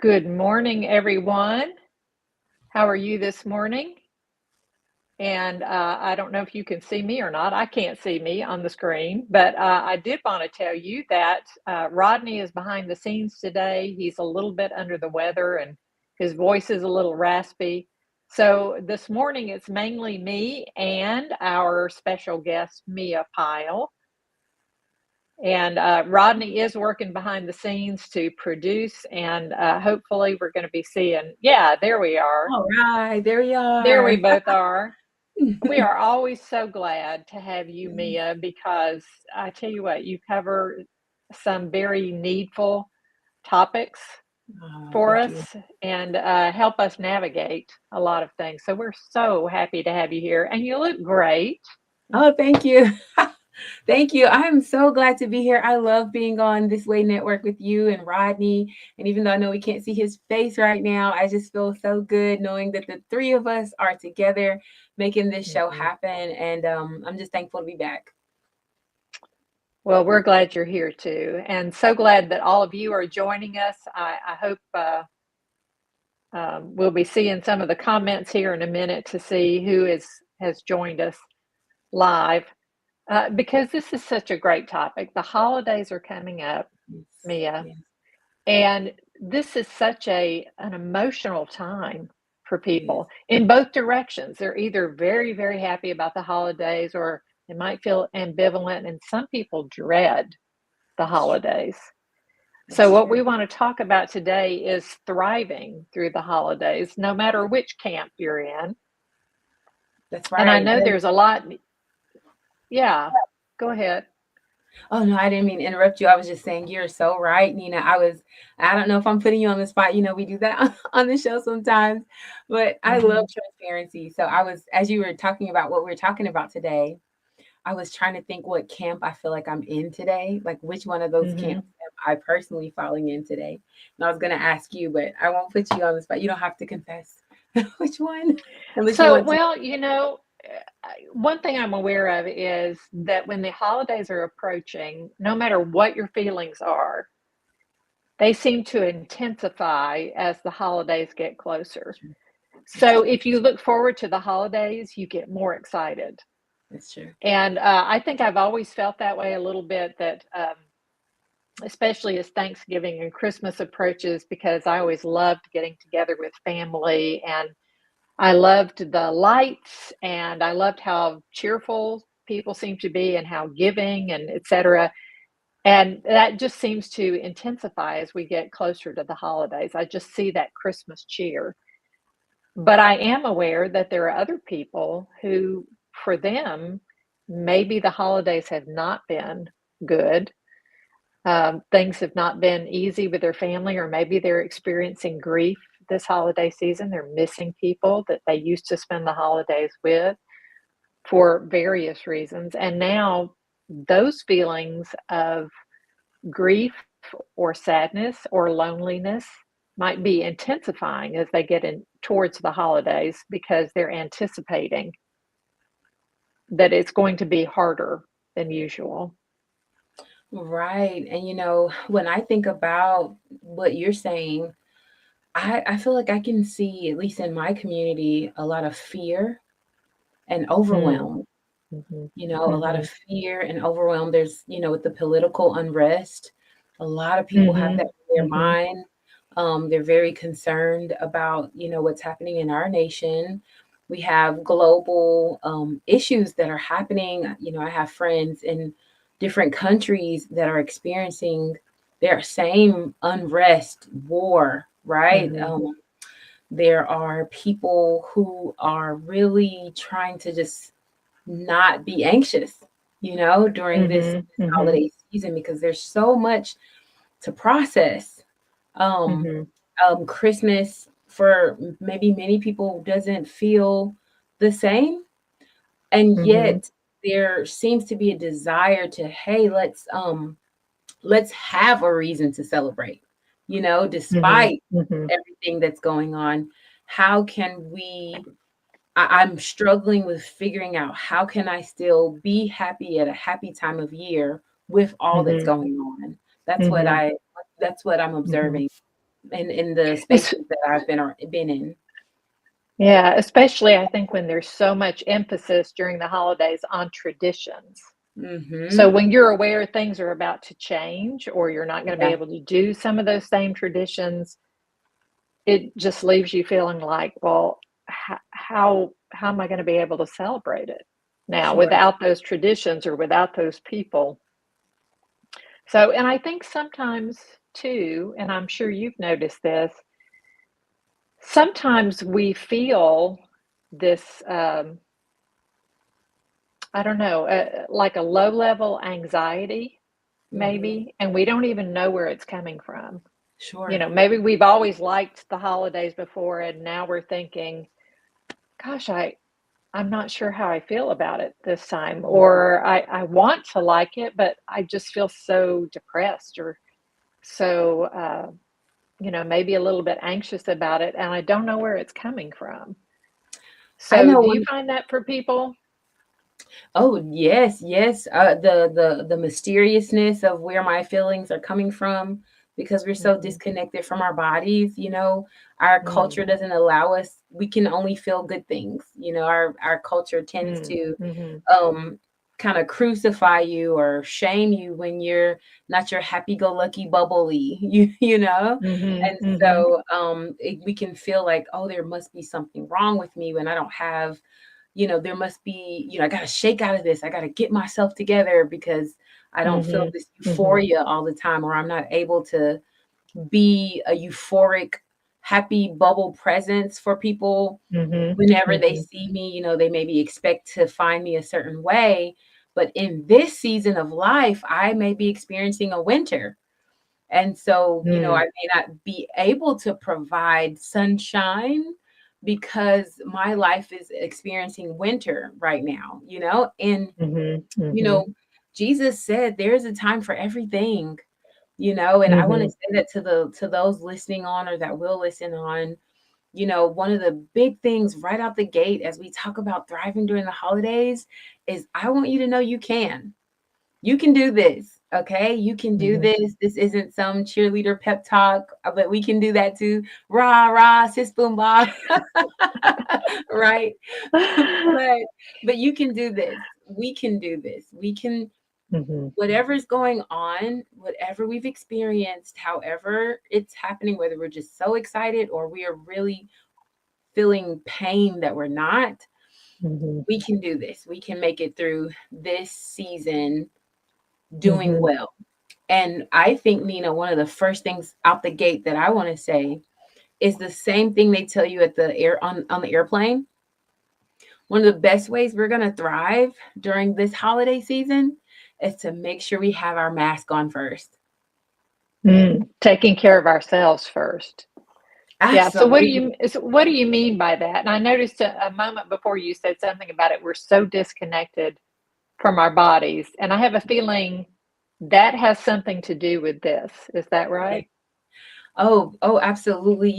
Good morning, everyone. How are you this morning? And I don't know if you can see me or not. I can't see me on the screen, but I did want to tell you that Rodney is behind the scenes today. He's a little bit under the weather and his voice is a little raspy. So this morning it's mainly me and our special guest, Mia Pyle. And Rodney is working behind the scenes to produce, and hopefully we're going to be seeing, yeah, there we are. All right, there we There we are. both are. We are always so glad to have you, Mia, because I tell you what, you cover some very needful topics Oh, for thank you. us and help us navigate a lot of things. So we're so happy to have you here, and you look great. Oh, thank you. Thank you. I am so glad to be here. I love being on This Way Network with you and Rodney. And even though I know we can't see his face right now, I just feel so good knowing that the three of us are together making this show Mhm. happen. And I'm just thankful to be back. Well, we're glad you're here too, and so glad that all of you are joining us. I hope we'll be seeing some of the comments here in a minute to see who has joined us live because this is such a great topic. The holidays are coming up, Yes. Mia, Yes. and this is such an emotional time for It is. people in both directions. They're either very, very happy about the holidays or they might feel ambivalent, and some people dread the That's true. holidays. So, That's what we true. want to talk about today is thriving through the holidays, no matter which camp you're in. That's And I right. know there's a lot. Yeah, go ahead. Oh no, I didn't mean to interrupt you. I was just saying you're so right, Nina. I don't know if I'm putting you on the spot. We do that on the show sometimes, but I love Hmm. transparency. So as you were talking about what we're talking about today, I was trying to think what camp I feel like I'm in today, like which one of those Hmm. camps am I personally falling in today. And I was going to ask you, but I won't put you on the spot. You don't have to confess which one, unless you So, want to. well, one thing I'm aware of is that when the holidays are approaching, no matter what your feelings are, they seem to intensify as the holidays get closer. That's So, true. if you look forward to the holidays, you get more excited. That's true. And I think I've always felt that way a little bit, that especially as Thanksgiving and Christmas approaches, because I always loved getting together with family and I loved the lights and I loved how cheerful people seem to be and how giving and etc. And that just seems to intensify as we get closer to the holidays. I just see that Christmas cheer. But I am aware that there are other people who, for them, maybe the holidays have not been good. Things have not been easy with their family, or maybe they're experiencing grief this holiday season. They're missing people that they used to spend the holidays with for various reasons. And now those feelings of grief or sadness or loneliness might be intensifying as they get in towards the holidays because they're anticipating that it's going to be harder than usual. Right. And when I think about what you're saying, I feel like I can see, at least in my community, a lot of fear and Mm. overwhelm. Mhm. A lot of Mhm. fear and overwhelm. There's, with the political unrest, a lot of people have that Mhm. in their Mhm. mind. They're very concerned about, what's happening in our nation. We have global issues that are happening. I have friends in different countries that are experiencing their same unrest, war, right? Mhm. There are people who are really trying to just not be anxious, during this Mhm. Mhm. holiday season because there's so much to process. Um, Mhm. Christmas for maybe many people doesn't feel the same, and Mhm. yet there seems to be a desire to, hey, let's have a reason to celebrate, Mhm. despite Mhm. everything that's going on. How can we I'm struggling with figuring out how can I still be happy at a happy time of year with all that's Mhm. going on. That's what Mhm. I that's what I'm Mhm. observing. in the It's, spaces that I've been in. yeah, especially I think when there's so much emphasis during the holidays on traditions. So Mm-hmm. when you're aware things are about to change or you're not going to be Yeah, able to do some of those same traditions, it just leaves you feeling like, well, how am I going to be able to celebrate it now sure. without those traditions or without those people? So, and I think sometimes too, and I'm sure you've noticed this, sometimes we feel this, I don't know, like a low level anxiety, Mm-hmm. maybe, and we don't even know where it's coming from. You Sure. know, maybe we've always liked the holidays before, and now we're thinking, gosh, I'm not sure how I feel about it this time, Mhm. or I want to like it, but I just feel so depressed or so, maybe a little bit anxious about it, and I don't know where it's coming from. I So, know do you when. find that for people? Oh, yes, yes. The mysteriousness of where my feelings are coming from, because we're so Mm-hmm. disconnected from our bodies. Our culture Mm, doesn't allow us. We can only feel good things. Our culture tends mm, to mm-hmm, um kind of crucify you or shame you when you're not your happy-go-lucky bubbly. mm-hmm, And mm-hmm, so we can feel like, oh, there must be something wrong with me when I don't have, there must be, I got to shake out of this. I got to get myself together because I don't feel this mm-hmm, mm-hmm, euphoria all the time, or I'm not able to be a euphoric, happy bubble presence for people mm-hmm, whenever they mm-hmm, see me. They maybe expect to find me a certain way. But in this season of life, I may be experiencing a winter. And so, I mm, may not be able to provide sunshine because my life is experiencing winter right now, and, mm-hmm, you mm-hmm, know, Jesus said there's a time for everything, and I want to mm-hmm, say that to those listening on or that will listen on. One of the big things right out the gate as we talk about thriving during the holidays is I want you to know you can. You can do this, okay? You can do mm-hmm. this. This isn't some cheerleader pep talk, but we can do that too. Rah, rah, sis, boom, bah, right? But but you can do this. We can do this. We can, Mm-hmm, whatever's going on, whatever we've experienced, however it's happening, whether we're just so excited or we are really feeling pain that we're not, mm-hmm, we can do this. We can make it through this season doing mm-hmm, well. And I think, Nina, one of the first things out the gate that I want to say is the same thing they tell you at the on the airplane. One of the best ways we're going to thrive during this holiday season is to make sure we have our mask on first. mm. Taking care of ourselves first. Yeah. So Absolutely. what do you mean by that? And I noticed a moment before you said something about it. We're so disconnected from our bodies, and I have a feeling that has something to do with this. Is that Yeah. right? Oh, absolutely.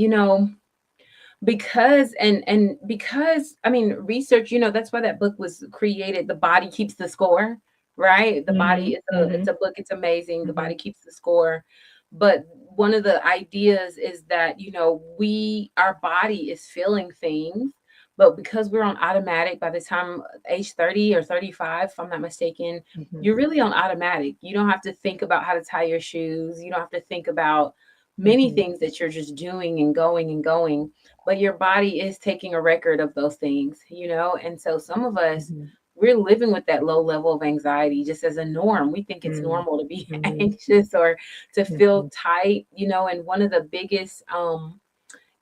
Because I mean, research, that's why that book was created. The Body Keeps the Score, right? The body Mhm, is it's mhm, a book. It's amazing. The body mhm, keeps the score. But one of the ideas is that, our body is feeling things, but because we're on automatic by the time age 30 or 35, if I'm not mistaken, mhm, you're really on automatic. You don't have to think about how to tie your shoes. You don't have to think about many mhm, things that you're just doing and going and going, but your body is taking a record of those things, and so some of us, mhm, we're living with that low level of anxiety just as a norm. We think it's mm, normal to be mhm, anxious or to feel mhm. tight, and one of the biggest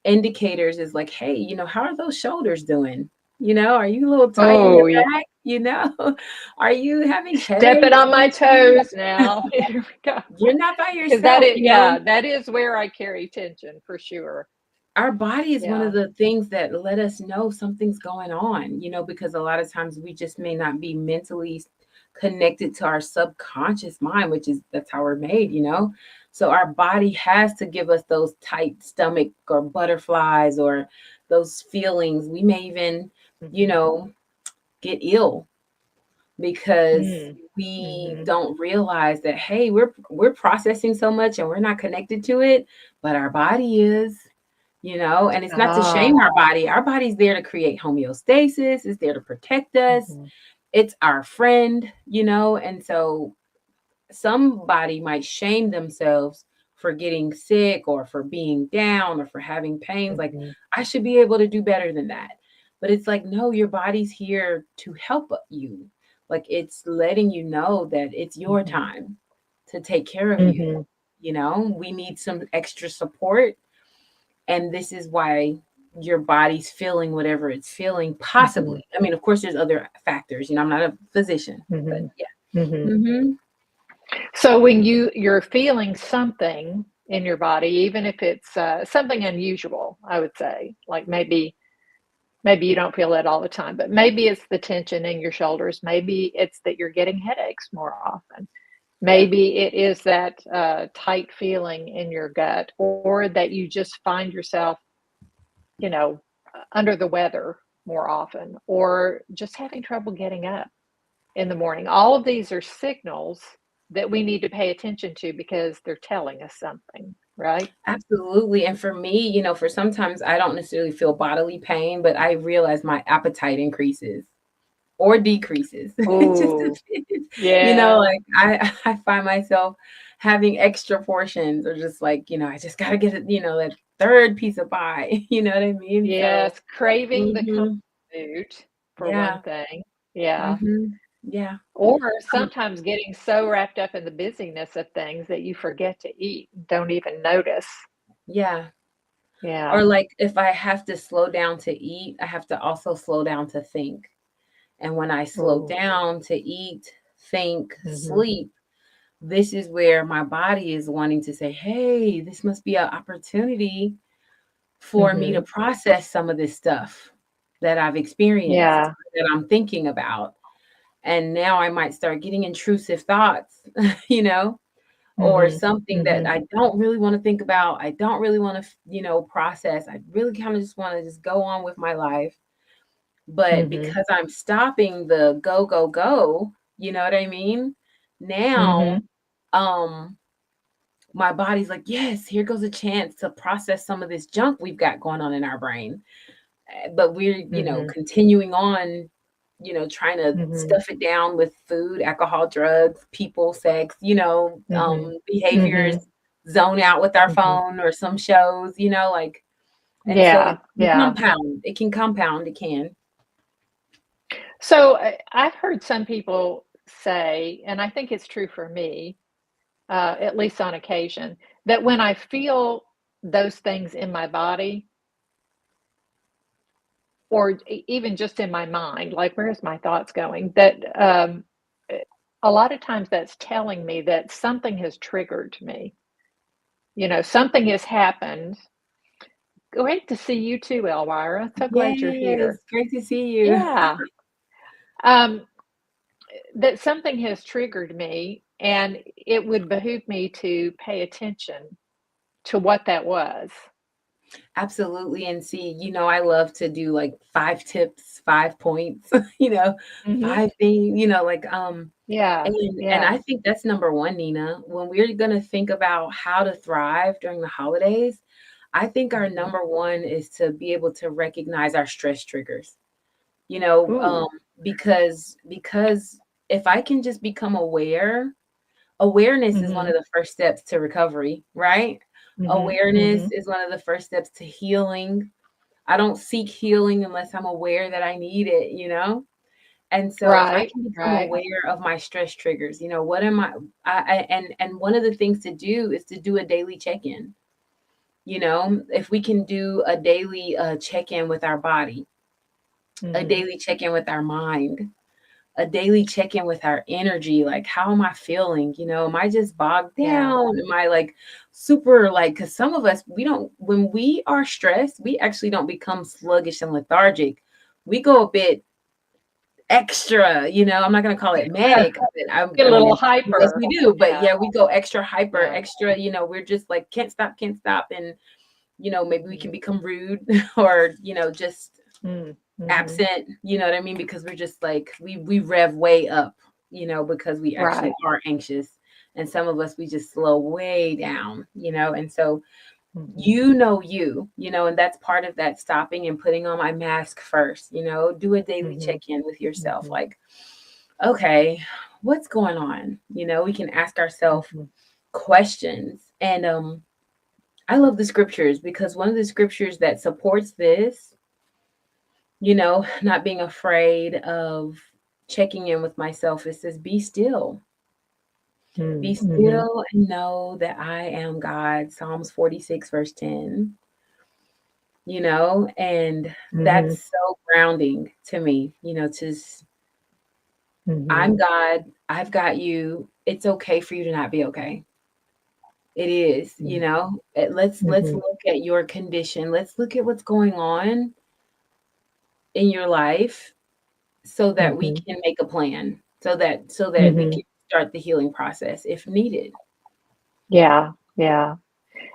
indicators is like, hey, how are those shoulders doing? Are you a little tight in your Oh, yeah. back? Are you having Stepping headaches? on my toes now. Here we go. You're not by Because that yourself, is, yeah, that is where I carry tension for sure. our body is one of Yeah. the things that let us know something's going on, because a lot of times we just may not be mentally connected to our subconscious mind, which is that's how we're made. So our body has to give us those tight stomach or butterflies or those feelings. We may even, you Mhm. know, get ill because Mm. we Mhm. don't realize that, hey, we're processing so much and we're not connected to it, but our body is, and it's not to shame Oh. our body. Our body's there to create homeostasis, it's there to protect us, Mhm. it's our friend, and so somebody might shame themselves for getting sick or for being down or for having pains. Like, Mhm. I should be able to do better than that. But it's like, no, your body's here to help you. Like, it's letting you know that it's your Mhm. time to take care of you. Mhm. We need some extra support. And this is why your body's feeling whatever it's feeling, Mhm. possibly. I mean, of course, there's other factors. I'm not a physician, but Mhm. yeah. Mhm. Mm-hmm. So when you're feeling something in your body, even if it's something unusual, I would say, like maybe you don't feel it all the time, but maybe it's the tension in your shoulders. Maybe it's that you're getting headaches more often. Yeah. Maybe it is that tight feeling in your gut, or that you just find yourself, you know, under the weather more often, or just having trouble getting up in the morning. All of these are signals that we need to pay attention to because they're telling us something, right? Absolutely. And for me, for sometimes I don't necessarily feel bodily pain, but I realize my appetite increases or decreases. It just Oh, depends. yeah, Like I find myself having extra portions or just like, I just gotta get it, that third piece of pie. You know what I mean? So yes, craving the comfort hmm food for one yeah. thing. Yeah. Yeah. Or Um, sometimes getting so wrapped up in the busyness of things that you forget to eat, don't even notice. yeah. Yeah. Or like if I have to slow down to eat, I have to also slow down to think. And when I slow Oh. down to eat, think, Mhm. sleep, this is where my body is wanting to say, hey, this must be an opportunity for me to Mhm. process some of this stuff that I've experienced, Yeah. that I'm thinking about. And now I might start getting intrusive thoughts, you know, or Mhm. something that Mhm. I don't really want to think about. I don't really want to, process. I really kind of just want to just go on with my life. But Mhm. because I'm stopping the go, go, go, you know what I mean? Now, Mhm. um, my body's like, yes, here goes a chance to process some of this junk we've got going on in our brain. But we're, Mhm. continuing on, trying to Mhm. stuff it down with food, alcohol, drugs, people, sex, Mhm. behaviors, Mhm. zone out with our Mhm. phone or some shows, like, and so Yeah. it can Yeah. compound. It can compound. It can. So I've heard some people say, and I think it's true for me, at least on occasion, that when I feel those things in my body, or even just in my mind, like where's my thoughts going? That eh, a lot of times that's telling me that something has triggered me. Something has happened. Great to see you too, Elvira. So glad you're Yes, here. great to see you. Yeah. Um, that something has triggered me, and it would behoove me to pay attention to what that was. Absolutely. And see, I love to do like 5 tips, 5 points, you know, Mhm. 5 things, like Yeah. and Yeah. I think that's number 1, Nina. When we're gonna think about how to thrive during the holidays, I think our Mhm. number 1 is to be able to recognize our stress triggers. You know, Ooh. because if I can just become aware, awareness is one of Mhm. the first steps to recovery, right? Mhm. Awareness Mhm. is one of the first steps to healing. I don't seek healing unless I'm aware that I need it. And so if I Right. can become Right. aware of my stress triggers, what am and one of the things to do is to do a daily check-in. If we can do a daily check-in with our body, a Mhm. daily check-in with our mind, a daily check-in with our energy, like how am I feeling? Am I just bogged Yeah. down? Am I like super like, because some of us, we don't, when we are stressed, we actually don't become sluggish and lethargic. We go a bit extra, I'm not gonna call it manic, but Get a I mean, little yes, hyper. we do, but Yeah. yeah, we go extra hyper, Yeah. extra, we're just like can't stop, and maybe we can Mhm. become rude or just Mm. Mhm. absent, you know what I mean? Because we're just like we rev way up, because we actually Right. are anxious. And some of us, we just slow way down. And so Mhm. you, and that's part of that stopping and putting on my mask first. Do a daily check Mhm. in with yourself. Mhm. Like, okay, what's going on? We can ask ourselves Mhm. questions. And I love the scriptures because one of the scriptures that supports this, not being afraid of checking in with myself, it says, be still. Be Mm. Mhm. still and know that I am God. Psalms 46, verse 10, and Mhm. that's so grounding to me, Mhm. I'm God, I've got you. It's okay for you to not be okay. It is, you Mm. know. Let's Mhm. look at your condition. Let's look at what's going on in your life so that we Mhm. can make a plan. So that we Mhm. can start the healing process if needed. Yeah. Yeah.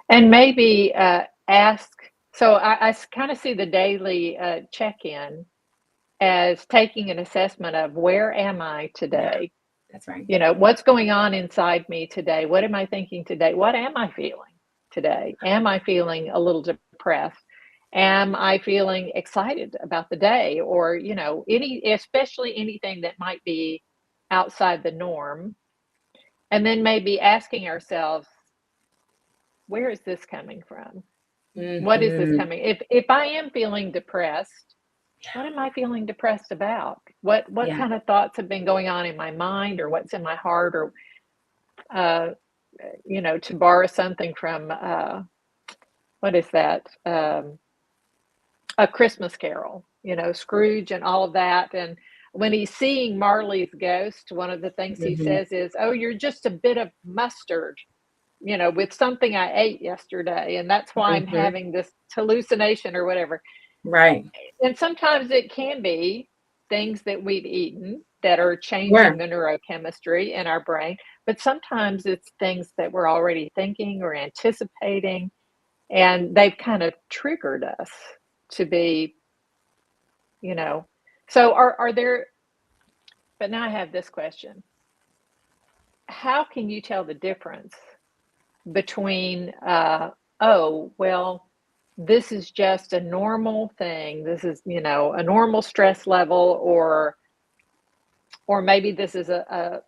And maybe ask. So I kind of see the daily check-in as taking an assessment of where am I Yeah, today? that's right. What's going on inside me today? What am I thinking today? What am I feeling today? Am I feeling a little depressed? Am I feeling excited about the day? Or, especially anything that might be outside the norm. And then maybe asking ourselves, where is this coming from? What is this Mhm. coming? If I am feeling depressed, what am I feeling depressed about? What Yeah. kind of thoughts have been going on in my mind, or what's in my heart, or uh, to borrow something from what is that? A Christmas Carol. Scrooge and all of that. And when he's seeing Marley's ghost, one of the things he Mhm. says is, "Oh, you're just a bit of mustard." With something I ate yesterday, and that's why I'm Mhm. having this hallucination or whatever. Right. And sometimes it can be things that we've eaten that are Sure. changing the neurochemistry in our brain, but sometimes it's things that we're already thinking or anticipating, and they've kind of triggered us to be, you know. So are there, but now I have this question. How can you tell the difference between oh, well, this is just a normal thing, this is a normal stress level, or maybe this is a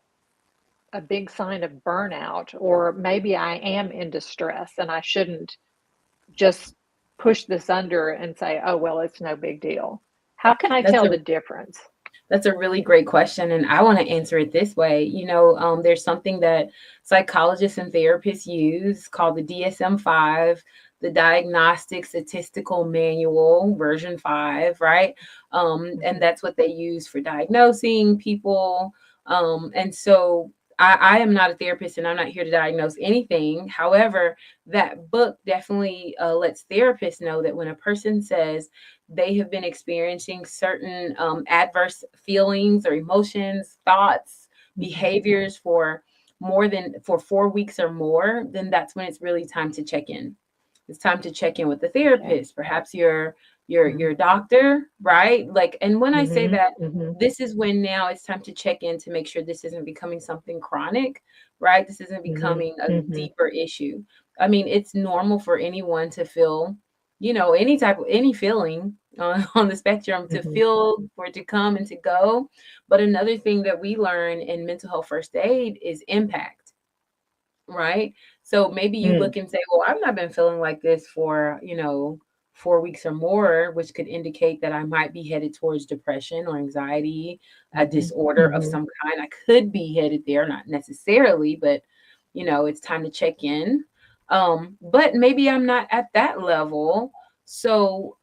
big sign of burnout, or maybe I am in distress and I shouldn't just push this under and say, oh, well, it's no big deal. How can I That's tell a the difference? That's a really great question, and I want to answer it this way. There's something that psychologists and therapists use called the DSM-5, the Diagnostic Statistical Manual, version 5, right? And Mm-hmm. that's what they use for diagnosing people. And so I am not a therapist, and I'm not here to diagnose anything. However, that book definitely lets therapists know that when a person says they have been experiencing certain adverse feelings or emotions, thoughts, Mm-hmm. behaviors for 4 weeks or more, then that's when it's really time to check in. It's time to check in with the Okay. therapist, perhaps your doctor, right? Like, and when I say Mm-hmm. that, Mm-hmm. this is when now it's time to check in to make sure this isn't becoming something chronic, right? This isn't Mm-hmm. becoming a Mm-hmm. deeper issue. I mean, it's normal for anyone to feel, any feeling on the spectrum, to Mm-hmm. feel, for it to come and to go. But another thing that we learn in mental health first aid is impact, right? So maybe you Mm. look and say, well, I've not been feeling like this for, 4 weeks or more, which could indicate that I might be headed towards depression or anxiety, a Mm-hmm. disorder of Mm-hmm. some kind. I could be headed there, not necessarily, but it's time to check in. But maybe I'm not at that level. So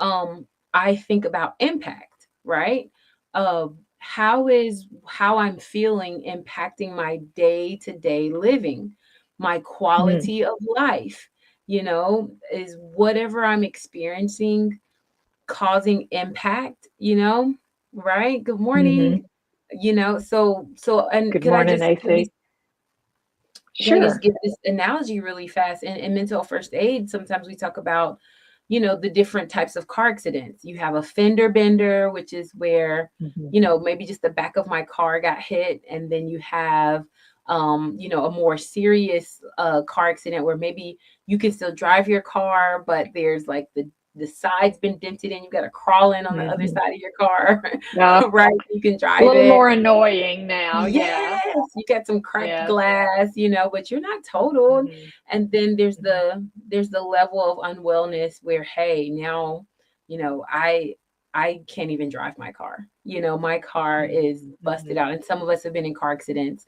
I think about impact, right? How I'm feeling impacting my day-to-day living, my Mm. quality of life, is whatever I'm experiencing causing impact, right? Good morning. Mm-hmm. And Good morning, AC. can I just Sure. give this analogy really fast? In mental health first aid, sometimes we talk about the different types of car accidents. You have a fender bender, which is where, Mhm. maybe just the back of my car got hit. And then you have, a more serious car accident where maybe you can still drive your car, but there's like the side's been dented and you got to crawl in on the other Mhm. side of your car, Yeah. right? You can A drive little it. more annoying now. Yeah. Yes, you got some cracked Yes. glass, but you're not totaled. Mhm. And then there's Mhm. the level of unwellness where, hey, now, I can't even drive my car. My car Mhm. is busted Mhm. out. And some of us have been in car accidents.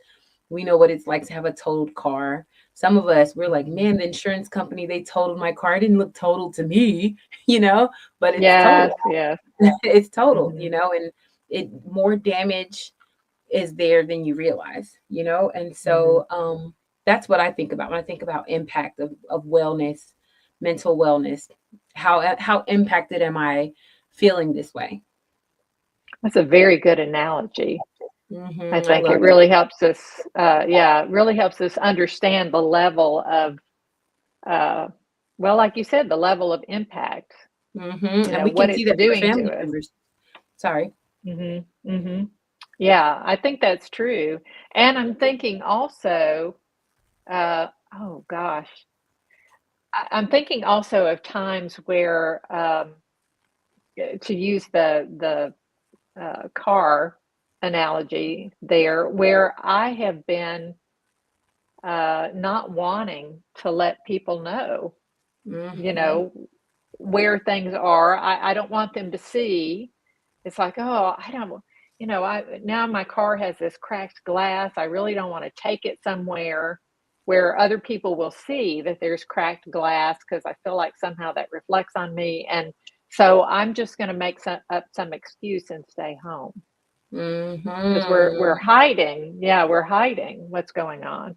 We know what it's like to have a totaled car. Some of us, we're like, Mhm. man, the insurance company, they totaled my car. It didn't look totaled to me, you know, but it's totaled. Yes, yes. It's totaled, Mhm. and it more damage is there than you realize. And Mhm. so that's what I think about when I think about impact of wellness, mental wellness. How impacted am I feeling this way? That's a very good analogy. I I think love it it. really helps us, yeah, it really helps us understand the level of, uh, well, like you said, the level of impact, And we what can see it's that for doing family to us. members. Sorry. Mhm, mhm. Yeah, I think that's true. And I'm thinking also, oh gosh, I'm thinking also of times where, to use the car analogy there, where I have been not wanting to let people know, you hmm know, where things are. I don't want them to see. It's like, oh, I don't, I now my car has this cracked glass. I really don't want to take it somewhere where other people will see that there's cracked glass because I feel like somehow that reflects on me. And so I'm just going to make up some excuse and stay home because we're hmm hiding. Yeah, we're hiding what's going on.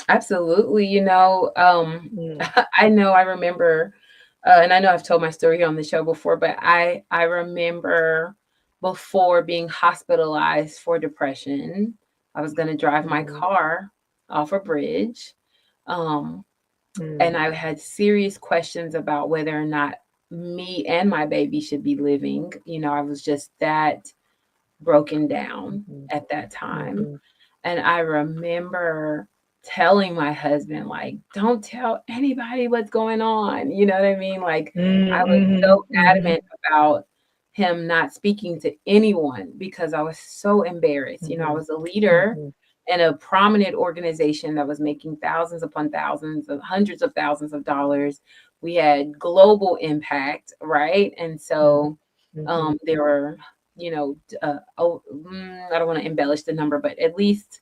Absolutely. Mm, I know I remember, and I know I've told my story here on the show before, but I remember before being hospitalized for depression, I was going to drive my mhm, car off a bridge. Um, and mm, I had serious questions about whether or not me and my baby should be living. I was just that broken down mhm, at that time. mhm, And I remember telling my husband, like, don't tell anybody what's going on. You know what I mean? Like, I was mhm, so mhm, adamant about him not speaking to anyone because I was so embarrassed. I mhm, was a leader mhm, in a prominent organization that was making thousands upon thousands of hundreds of thousands of dollars. We had global impact, right? And mhm, so mhm, there were, I don't want to embellish the number, but at least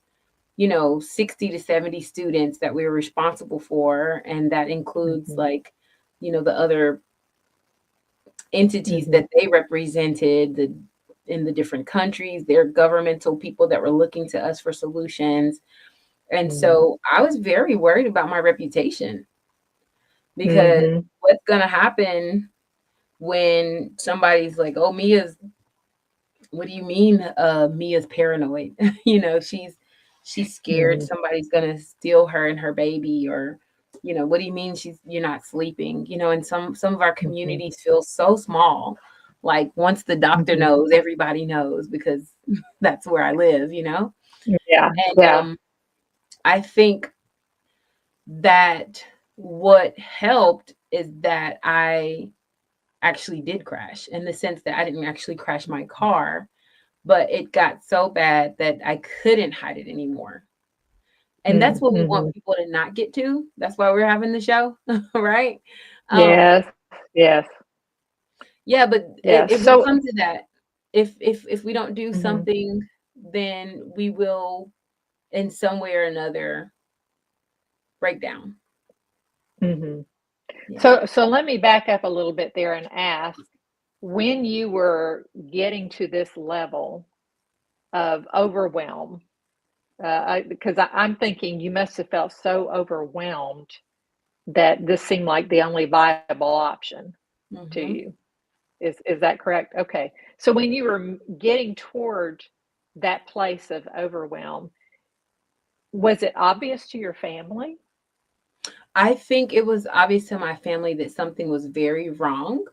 60 to 70 students that we were responsible for. And that includes mhm, like, the other entities mhm, that they represented, in the different countries, their governmental people that were looking to us for solutions. And mhm, so I was very worried about my reputation because mhm, what's going to happen when somebody's like, oh, what do you mean Mia's paranoid? She's scared mhm, somebody's gonna steal her and her baby, or what do you mean you're not sleeping? And some of our mhm, communities feel so small. Like once the doctor mhm. knows, everybody knows because that's where I live. Yeah, And yeah. I think that what helped is that I actually did crash, in the sense that I didn't actually crash my car, but it got so bad that I couldn't hide it anymore. And that's Mm, what we want mhm. people to not get to. That's why we're having the show, right? Um, Yes, yes, yeah, but yes. it will So, come to that. If we don't do mhm, something, then we will, in some way or another, break down. mhm. Yeah. So let me back up a little bit there and ask, when you were getting to this level of overwhelm, because I'm thinking you must have felt so overwhelmed that this seemed like the only viable option to hmm you. Is that correct? Okay. So when you were getting toward that place of overwhelm, was it obvious to your family? I think it was obvious to my family that something was very wrong,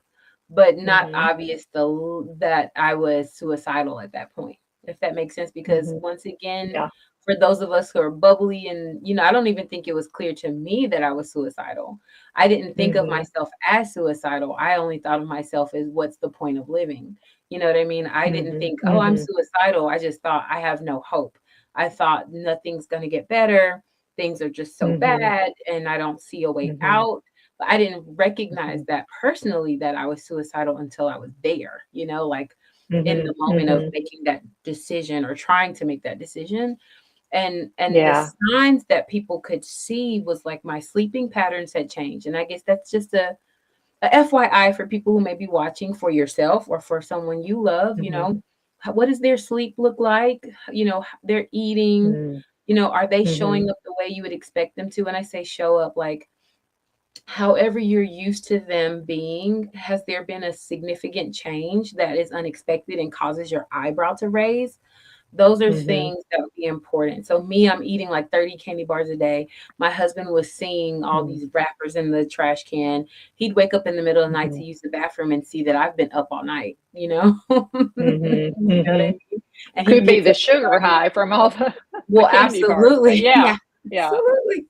but not Mhm. obvious that I was suicidal at that point, if that makes sense. Because Mhm. once again, Yeah. for those of us who are bubbly and, I don't even think it was clear to me that I was suicidal. I didn't think of Mhm. myself as suicidal. I only thought of myself as what's the point of living? You know what I mean? I didn't Mhm. think, oh, I'm Mhm. suicidal. I just thought I have no hope. I thought nothing's going to get better. Things are just so Mhm. bad and I don't see a way Mhm. out. But I didn't recognize Mhm. that personally that I was suicidal until I was there, like in Mhm. the moment of Mhm. making that decision or trying to make that decision. And the Yeah. signs that people could see was like my sleeping patterns had changed. And I guess that's just a FYI for people who may be watching, for yourself or for someone you love, Mhm. what does their sleep look like? Their eating, Mm. are they showing Mhm. up the way you would expect them to? When I say show up, like however you're used to them being, has there been a significant change that is unexpected and causes your eyebrow to raise? Those are Mhm. things that would be important. So me, I'm eating like 30 candy bars a day. My husband was seeing all Mm. these wrappers in the trash can. He'd wake up in the middle of the night to Mhm. use the bathroom and see that I've been up all night, you know? Mhm. You know what I Mhm. mean? And he Could be gets the up and sugar started. high from all the Well, candy bars, but absolutely. yeah. Yeah, Yeah. absolutely.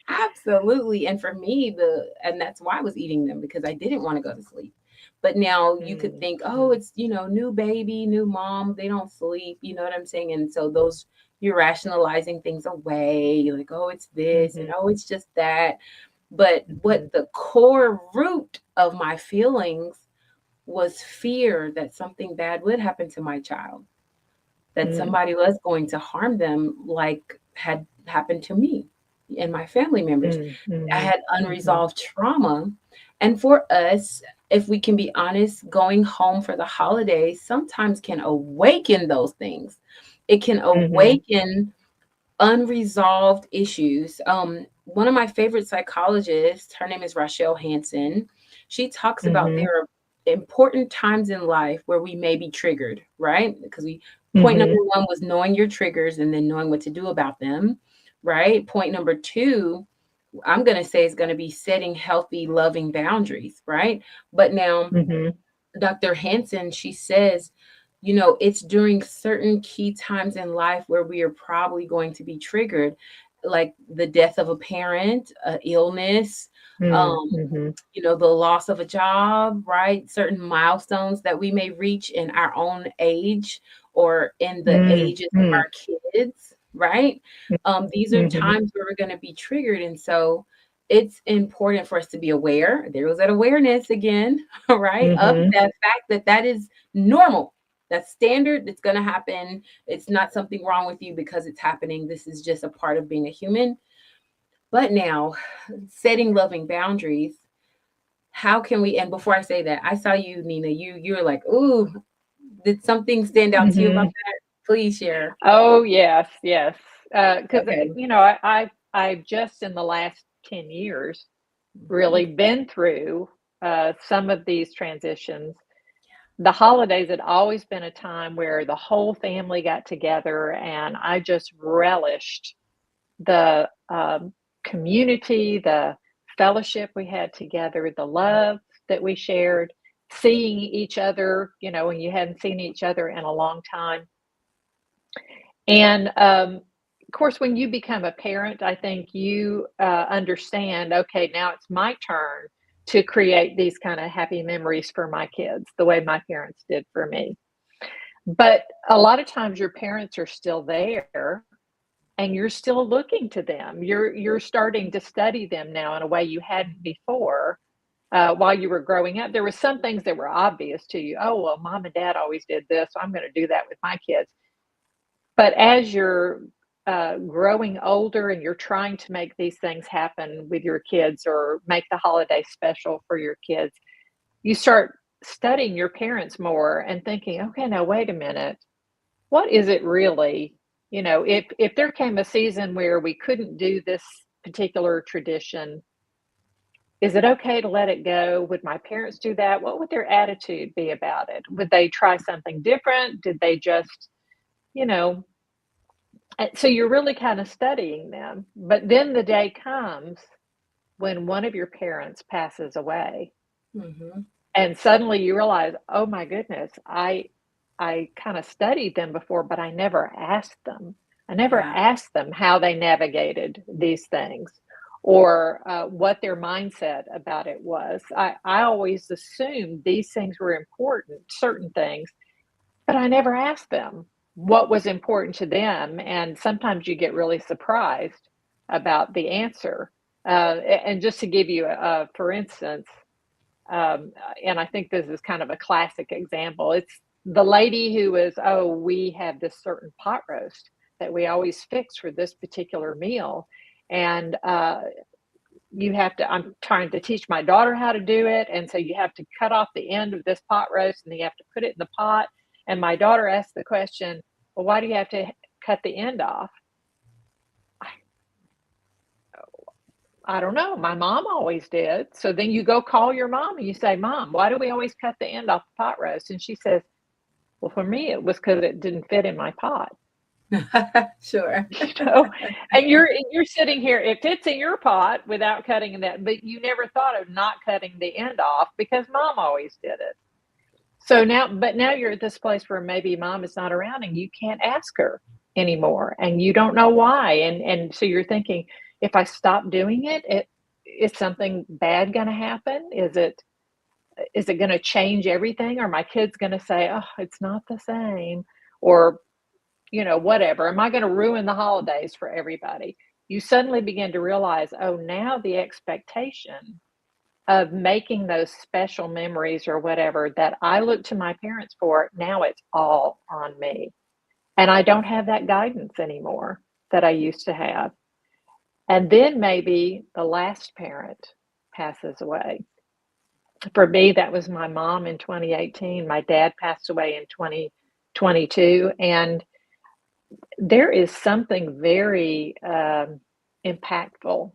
Absolutely. And for me, and that's why I was eating them, because I didn't want to go to sleep. But now you could Mm. think, oh, Mm. it's, new baby, new mom, they don't sleep, you know what I'm saying? And so those, you're rationalizing things away, like, oh, it's this and Mhm. oh, it's just that. But what Mhm. the core root of my feelings was fear that something bad would happen to my child, that Mm. somebody was going to harm them, like had happened to me and my family members. Mm. I Mhm. had Mhm. unresolved trauma. And for us, if we can be honest, going home for the holidays sometimes can awaken those things. It can Mhm. awaken unresolved issues. One of my favorite psychologists, her name is Rachel Hansen. She talks about Mhm. there are important times in life where we may be triggered, right? Because point number Mhm. one was knowing your triggers and then knowing what to do about them, right? Point number two, I'm going to say, is going to be setting healthy, loving boundaries, right? But now Mhm. Dr. Hansen, she says, it's during certain key times in life where we are probably going to be triggered, like the death of a parent, illness, Mm. um, Mhm. the loss of a job, right? Certain milestones that we may reach in our own age or in the Mm. ages of Mm. our kids, right? These are Mhm. times where we're going to be triggered. And so it's important for us to be aware. There was that awareness again, right? Of Mhm. that fact that that is normal. That's standard. It's going to happen. It's not something wrong with you because it's happening. This is just a part of being a human. But now, setting loving boundaries, how can we? And before I say that, I saw you, Nina. You're like, ooh, did something stand out to you about Mhm. that? Please share. Oh, yes, yes. Because Okay. I've just in the last 10 years Mhm. really been through, some of these transitions. The holidays had always been a time where the whole family got together, and I just relished the, community, the fellowship we had together, the love that we shared, seeing each other, when you hadn't seen each other in a long time. And of course, when you become a parent, I think you understand, okay, now it's my turn to create these kind of happy memories for my kids, the way my parents did for me. But a lot of times your parents are still there and you're still looking to them. You're starting to study them now in a way you hadn't before. While you were growing up, there were some things that were obvious to you. Oh, well, mom and dad always did this, so I'm going to do that with my kids. But as you're growing older and you're trying to make these things happen with your kids or make the holiday special for your kids, you start studying your parents more and thinking, okay, now wait a minute. What is it really? If there came a season where we couldn't do this particular tradition, is it okay to let it go? Would my parents do that? What would their attitude be about it? Would they try something different? Did they just, you know, so you're really kind of studying them. But then the day comes when one of your parents passes away, Mhm. and suddenly you realize, "Oh my goodness, I kinda studied them before, but I never asked them. I never Yeah. asked them how they navigated these things or, what their mindset about it was. I always assumed these things were important, certain things, but I never asked them what was important to them, and sometimes you get really surprised about the answer. And just to give you for instance, and I think this is kind of a classic example. It's the lady who was, oh, we have this certain pot roast that we always fix for this particular meal. And you have to, I'm trying to teach my daughter how to do it. And so you have to cut off the end of this pot roast and you have to put it in the pot. And my daughter asked the question, well, why do you have to cut the end off? I don't know. My mom always did. So then you go call your mom and you say, Mom, why do we always cut the end off the pot roast? And she says, well, for me, it was because it didn't fit in my pot. Sure. You know, and you're sitting here, it fits in your pot without cutting that, but you never thought of not cutting the end off because mom always did it. So now, but now you're at this place where maybe mom is not around and you can't ask her anymore and you don't know why. And so you're thinking, if I stop doing it, is something bad going to happen? Is it going to change everything? Or my kids going to say, oh, it's not the same? Or, whatever. Am I going to ruin the holidays for everybody? You suddenly begin to realize, oh, now the expectation of making those special memories or whatever that I look to my parents for, now it's all on me. And I don't have that guidance anymore that I used to have. And then maybe the last parent passes away. For me, that was my mom in 2018. My dad passed away in 2022. And there is something very impactful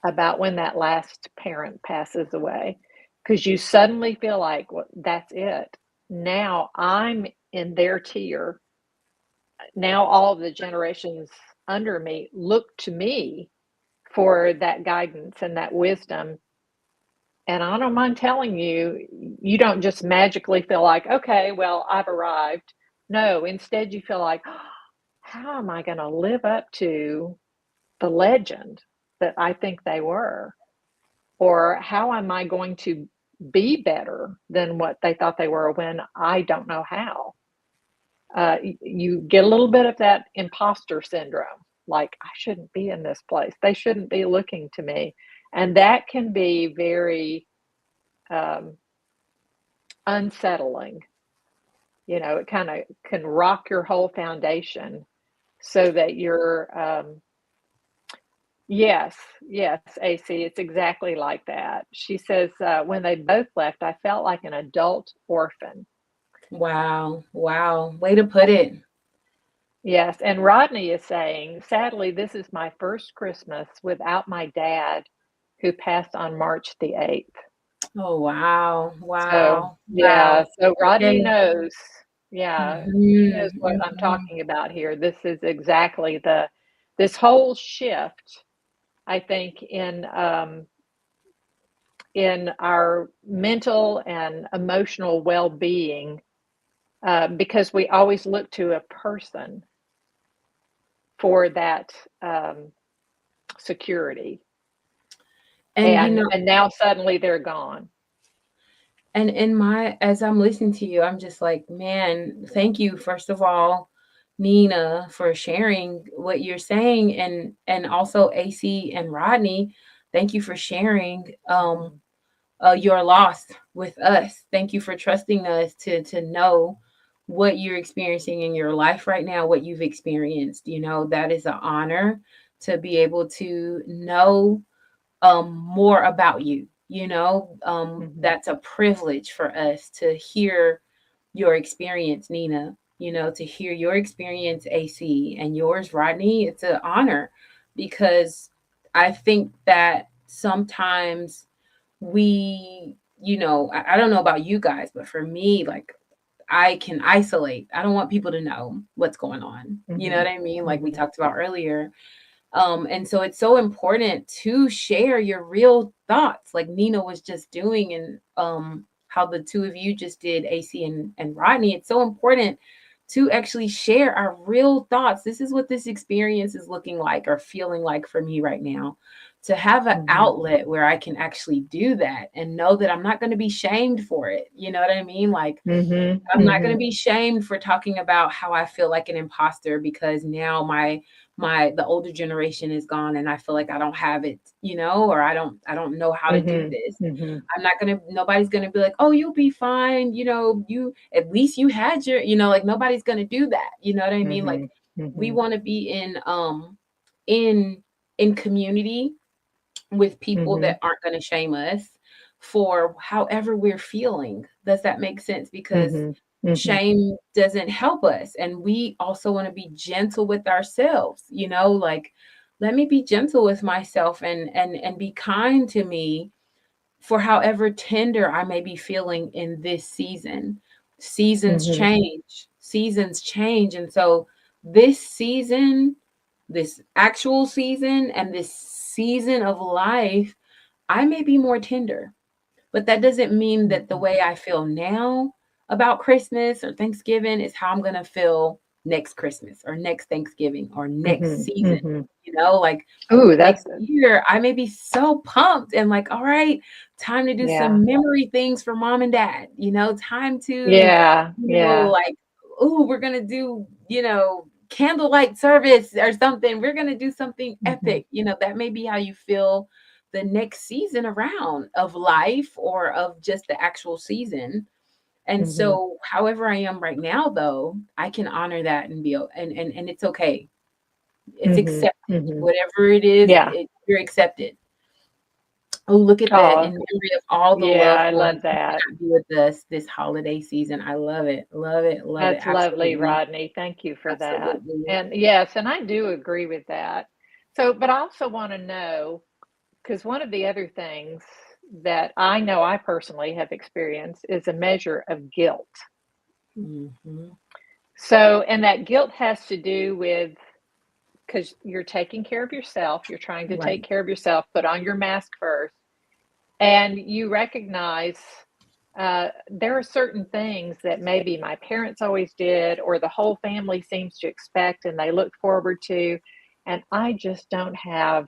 about when that last parent passes away because you suddenly feel like, well, that's it. Now I'm in their tier. Now all of the generations under me look to me for that guidance and that wisdom. And I don't mind telling you, you don't just magically feel like, okay, well, I've arrived. No, instead, you feel like, oh, how am I going to live up to the legend that I think they were? Or how am I going to be better than what they thought they were when I don't know how? You get a little bit of that imposter syndrome, like, I shouldn't be in this place. They shouldn't be looking to me. And that can be very um, unsettling. It kind of can rock your whole foundation so that you're, yes, yes, AC, it's exactly like that. She says, when they both left, I felt like an adult orphan. Wow. Wow. Way to put it. Yes, and Rodney is saying, sadly, this is my first Christmas without my dad, who passed on March the 8th. Oh, wow. So, Wow. yeah, Wow. so Rodney Okay. knows. Yeah, he knows Mhm. what I'm Mhm. talking about here. This is exactly this whole shift, I think, in our mental and emotional well-being, because we always look to a person for that um, security, And and now suddenly they're gone. and in my as I'm listening to you, I'm just like, man, thank you first of all, Nina, for sharing what you're saying, and also AC and Rodney, thank you for sharing Mhm, your loss with us. Thank you for trusting us to know what you're experiencing in your life right now, what you've experienced. That is an honor to be able to know more about you. mhm, That's a privilege for us to hear your experience, Nina. To hear your experience, AC, and yours, Rodney. It's an honor because I think that sometimes I don't know about you guys, but for me, like, I can isolate. I don't want people to know what's going on. You know mhm, what I mean? Like we mhm, talked about earlier. And so it's so important to share your real thoughts, like Nina was just doing, and how the two of you just did, AC and Rodney. It's so important to actually share our real thoughts. This is what this experience is looking like or feeling like for me right now. To have an Mhm. outlet where I can actually do that and know that I'm not going to be shamed for it. You know what I mean? Like, Mhm. I'm not going to Mhm. be shamed for talking about how I feel like an imposter because now the older generation is gone and I feel like I don't have it, or I don't know how to do Mhm. this. Mhm. Nobody's gonna be like, oh, you'll be fine, you at least you had your, like nobody's gonna do that. You know what I mean? Like Mhm. we Mhm. want to be in in community with people Mhm. that aren't going to shame us for however we're feeling. Does that make sense? Because Mhm. Mhm. shame doesn't help us. And we also want to be gentle with ourselves, like let me be gentle with myself and be kind to me for however tender I may be feeling in this season. Mhm. Seasons change. And so this season, this actual season, and this season of life, I may be more tender. But that doesn't mean that the Mhm. way I feel now about Christmas or Thanksgiving is how I'm going to feel next Christmas or next Thanksgiving or next Mhm. season. Mhm. Like Ooh, that's next year, I may be so pumped and like, all right, time to do yeah. some memory things for mom and dad, time to, Yeah. Yeah. like, oh, we're going to do, candlelight service or something. We're going to do something Mhm. epic. That may be how you feel the next season around of life or of just the actual season. And Mhm. so, however I am right now, though, I can honor that and and it's okay. It's Mhm. accepted. Mhm. Whatever it is, Yeah. you're accepted. Oh, look at that. In Oh, memory of all the yeah, loved I ones love who that. cannot be with us this holiday season. I love it. Love it. Love it. That's lovely, Absolutely. Rodney. Thank you for that. Absolutely. And yes, and I do agree with that. So, but I also want to know, because one of the other things that I know I personally have experienced is a measure of guilt. Hmm. So, and that guilt has to do with because you're taking care of yourself, you're trying to take Right. care of yourself, put on your mask first, and you recognize there are certain things that maybe my parents always did, or the whole family seems to expect and they look forward to, and I just don't have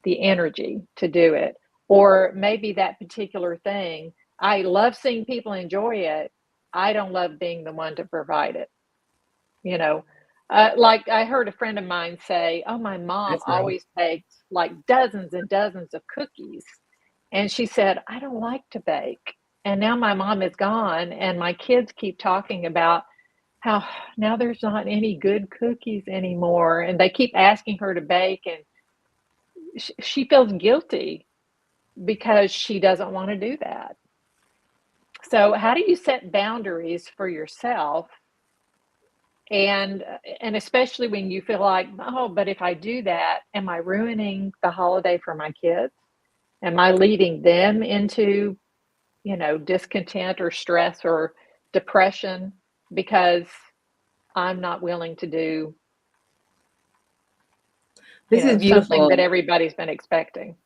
the energy to do it. Or maybe that particular thing, I love seeing people enjoy it. I don't love being the one to provide it, you know. Like I heard a friend of mine say, "Oh, my mom That's right. always bakes like dozens and dozens of cookies." And she said, "I don't like to bake." And now my mom is gone, and my kids keep talking about how now there's not any good cookies anymore. And they keep asking her to bake, and she feels guilty because she doesn't want to do that. So, how do you set boundaries for yourself? And especially when you feel like, oh, but if I do that, am I ruining the holiday for my kids? Am I leading them into discontent or stress or depression because I'm not willing to do, This is something beautiful. that everybody's been expecting.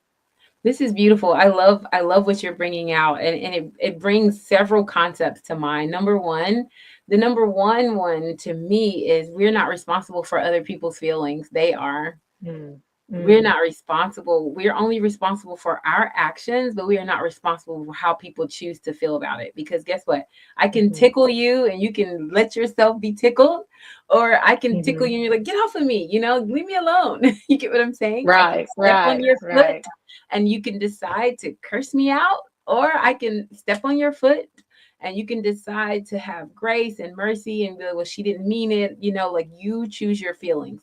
This is beautiful. I love what you're bringing out, and it brings several concepts to mind. Number one, the number one to me is we're not responsible for other people's feelings. They are. Mm, We're mm, not responsible. We're only responsible for our actions, but we are not responsible for how people choose to feel about it. Because guess what? I can mhm, tickle you and you can let yourself be tickled, or I can tickle mhm. you and you're like, get off of me, leave me alone. You get what I'm saying? I can Right, step on right, your foot right. and you can decide to curse me out, or I can step on your foot and you can decide to have grace and mercy and be like, well, she didn't mean it. Like you choose your feelings.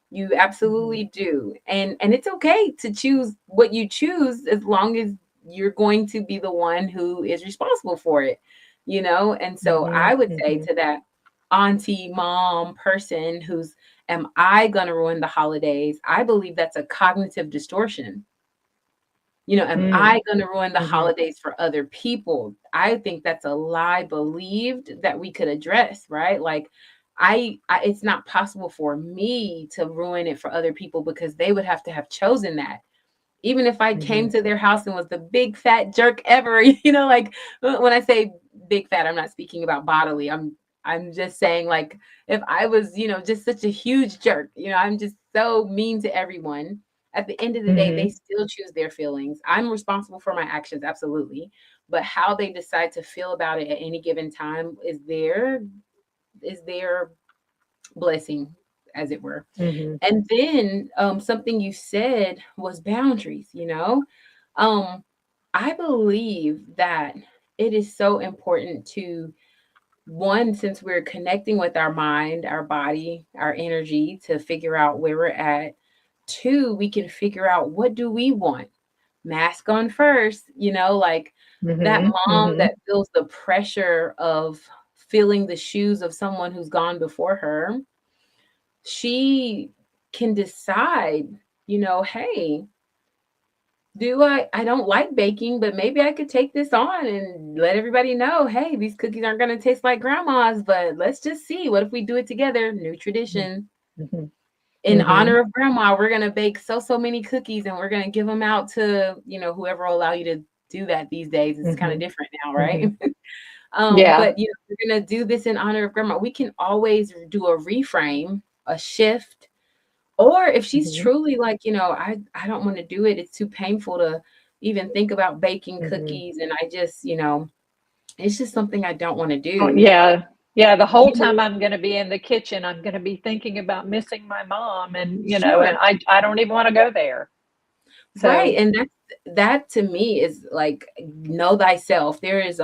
You Mhm, absolutely do. And it's okay to choose what you choose as long as you're going to be the one who is responsible for it. And so mhm, I would say mhm, to that auntie, mom person who's, am I going to ruin the holidays? I believe that's a cognitive distortion. Am mm, I going to ruin the mhm, holidays for other people? I think that's a lie believed that we could address, right? Like, It's not possible for me to ruin it for other people because they would have to have chosen that. Even if I came Mhm. to their house and was the big fat jerk ever, like when I say big fat, I'm not speaking about bodily. I'm just saying, like, if I was, just such a huge jerk, I'm just so mean to everyone. At the end of the day, they Mhm. still choose their feelings. I'm responsible for my actions, absolutely. But how they decide to feel about it at any given time is their blessing, as it were. Mhm. And then something you said was boundaries, Um, I believe that it is so important to, one, since we're connecting with our mind, our body, our energy to figure out where we're at. Two, we can figure out what do we want. Mask on first, like that Mhm. mom Mhm. that feels the pressure of feeling the shoes of someone who's gone before her. She can decide, hey, I don't like baking, but maybe I could take this on and let everybody know, hey, these cookies aren't going to taste like grandma's, but let's just see. What if we do it together? New Mhm. tradition. Mhm. In Mhm. honor of grandma, we're going to bake so many cookies and we're going to give them out to, whoever will allow you to do that these days. It's kind of Mhm. different now, right? Mhm. Yeah. But we're going to do this in honor of grandma. We can always do a reframe, a shift. Or if she's Mhm. truly like, I don't want to do it. It's too painful to even think about baking Mhm. cookies. And I just, it's just something I don't want to Oh, do. yeah. Yeah, the whole You time believe? I'm gonna be in the kitchen, I'm gonna be thinking about missing my mom and Sure. I don't even wanna go there. Right. So And that to me is like, know thyself. There is,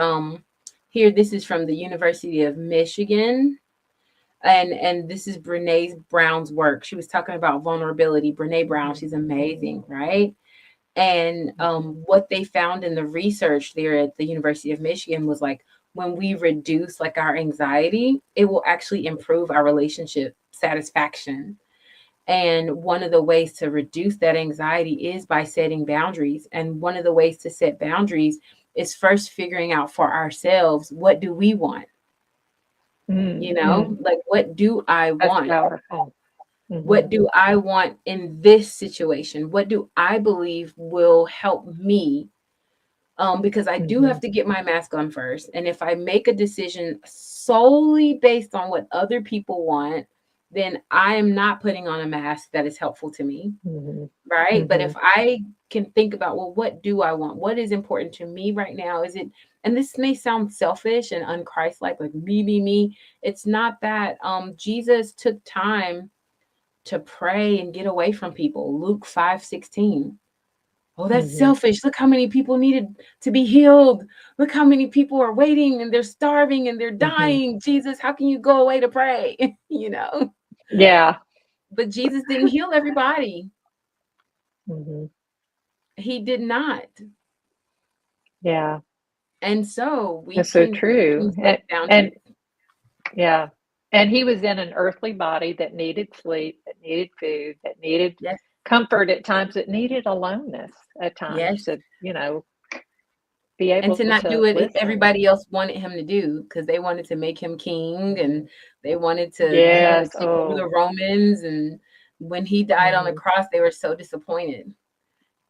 here, this is from the University of Michigan. And this is Brene Brown's work. She was talking about vulnerability. Brene Brown, Mhm. she's amazing, right? And Mhm. what they found in the research there at the University of Michigan was like when we reduce like our anxiety, it will actually improve our relationship satisfaction. And one of the ways to reduce that anxiety is by setting boundaries. And one of the ways to set boundaries is first figuring out for ourselves, what do we want? Mm, mm. Like, what do I That's want? powerful. What Mhm. do I want in this situation? What do I believe will help me? Because I do have Mhm. to get my mask on first. And if I make a decision solely based on what other people want, then I am not putting on a mask that is helpful to me. Mhm. Right. But if Mhm. I can think about, well, what do I want? What is important to me right now? Is it, and this may sound selfish and unchristlike, like me. It's not that. Jesus took time to pray and get away from people. Luke 5:16. Oh, that's Mhm. selfish. Look how many people needed to be healed. Look how many people are waiting and they're starving and they're Mhm. dying. Jesus, how can you go away to pray? Yeah. But Jesus didn't heal everybody. Mhm. He did not. Yeah. And so we That's so can true. set And boundaries. yeah. And he was in an earthly body that needed sleep, that needed food, that needed Yes. comfort at times, that needed aloneness at times Yes. to be And able to not to do it listen. everybody else wanted him to do because they wanted to make him king and Mhm. they wanted him to Yes. take over the Oh. Romans. And when he died on the Mhm. cross, they were so disappointed.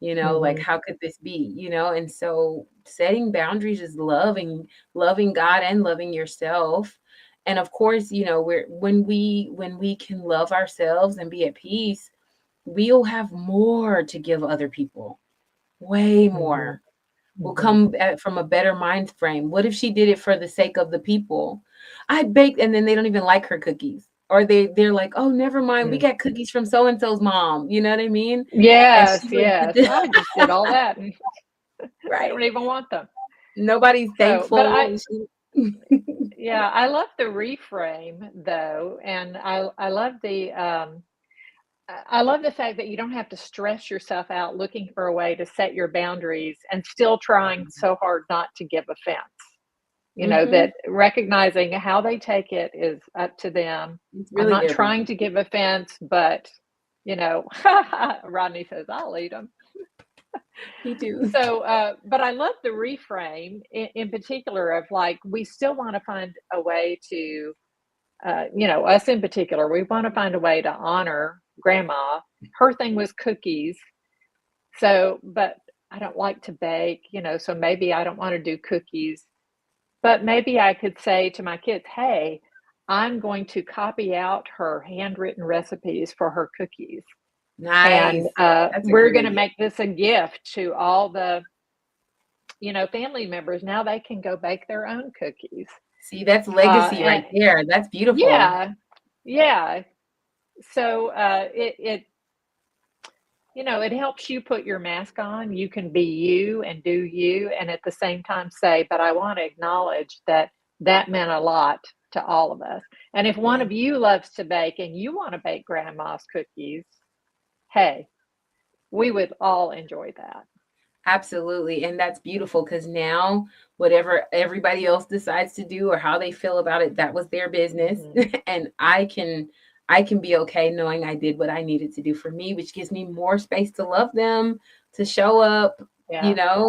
Like, Mhm. how could this be? And so setting boundaries is loving God and loving yourself. And of course, when we can love ourselves and be at peace, we'll have more to give other people, way more. Mhm. Will Mhm. come from a better mind frame. What if she did it for the sake of the people? I baked, and then they don't even like her cookies, or they're like, oh, never mind, we Mm. got cookies from so and so's mom. You know what I mean? And Yes, she went yes. to I just did all that and they right. don't even want them. Nobody's So, but thankful. yeah, I love the reframe though, and I love I love the fact that you don't have to stress yourself out looking for a way to set your boundaries and still trying so hard not to give offense. Mm-hmm. That recognizing how they take it is up to them. It's I'm really not their trying business. to give offense, but you know, Rodney says I'll eat them. He do. So, but I love the reframe in particular of like, we still want to find a way to us in particular, we want to find a way to honor grandma. Her thing was cookies. So, but I don't like to bake, so maybe I don't want to do cookies. But maybe I could say to my kids, hey, I'm going to copy out her handwritten recipes for her cookies. And Nice. That's a we're great going to idea. make this a gift to all the, family members. Now they can go bake their own cookies. See, that's legacy And right there. That's beautiful. yeah, yeah. So it helps you put your mask on. You can be you and do you, and at the same time say, but I want to acknowledge that that meant a lot to all of us. And if one Yeah. of you loves to bake and you want to bake grandma's cookies, hey, we would all enjoy that. Absolutely. And that's beautiful because now whatever everybody else decides to do or how they feel about it, that was their business. Hmm. And I can be okay knowing I did what I needed to do for me, which gives me more space to love them, to show up, Yeah,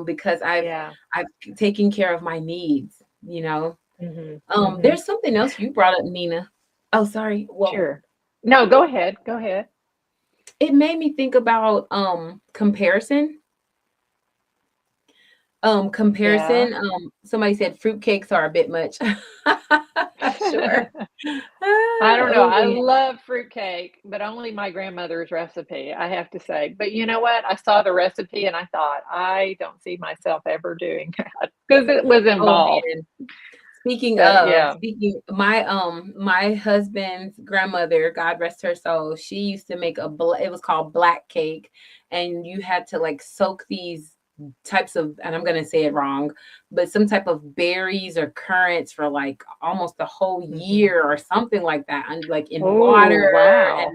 because I've yeah. I've taken care of my needs. Hmm. Hmm. There's something else you brought up, Nina. Oh, sorry. Well, Sure. No, go ahead. Go ahead. it made me think about comparison. Yeah. Comparison, somebody said fruitcakes are a bit much. Sure. I don't know. Oh, I man. love fruitcake, but only my grandmother's recipe, I have to say. But you know what? I saw the recipe and I thought, I don't see myself ever doing that because it was Oh, involved. man. Speaking But of, yeah. speaking my husband's grandmother, God rest her soul, she used to make it was called black cake, and you had to like soak these types of, and I'm gonna say it wrong, but some type of berries or currants for like almost a whole Hmm. year or something like that, and like in Oh, water, wow.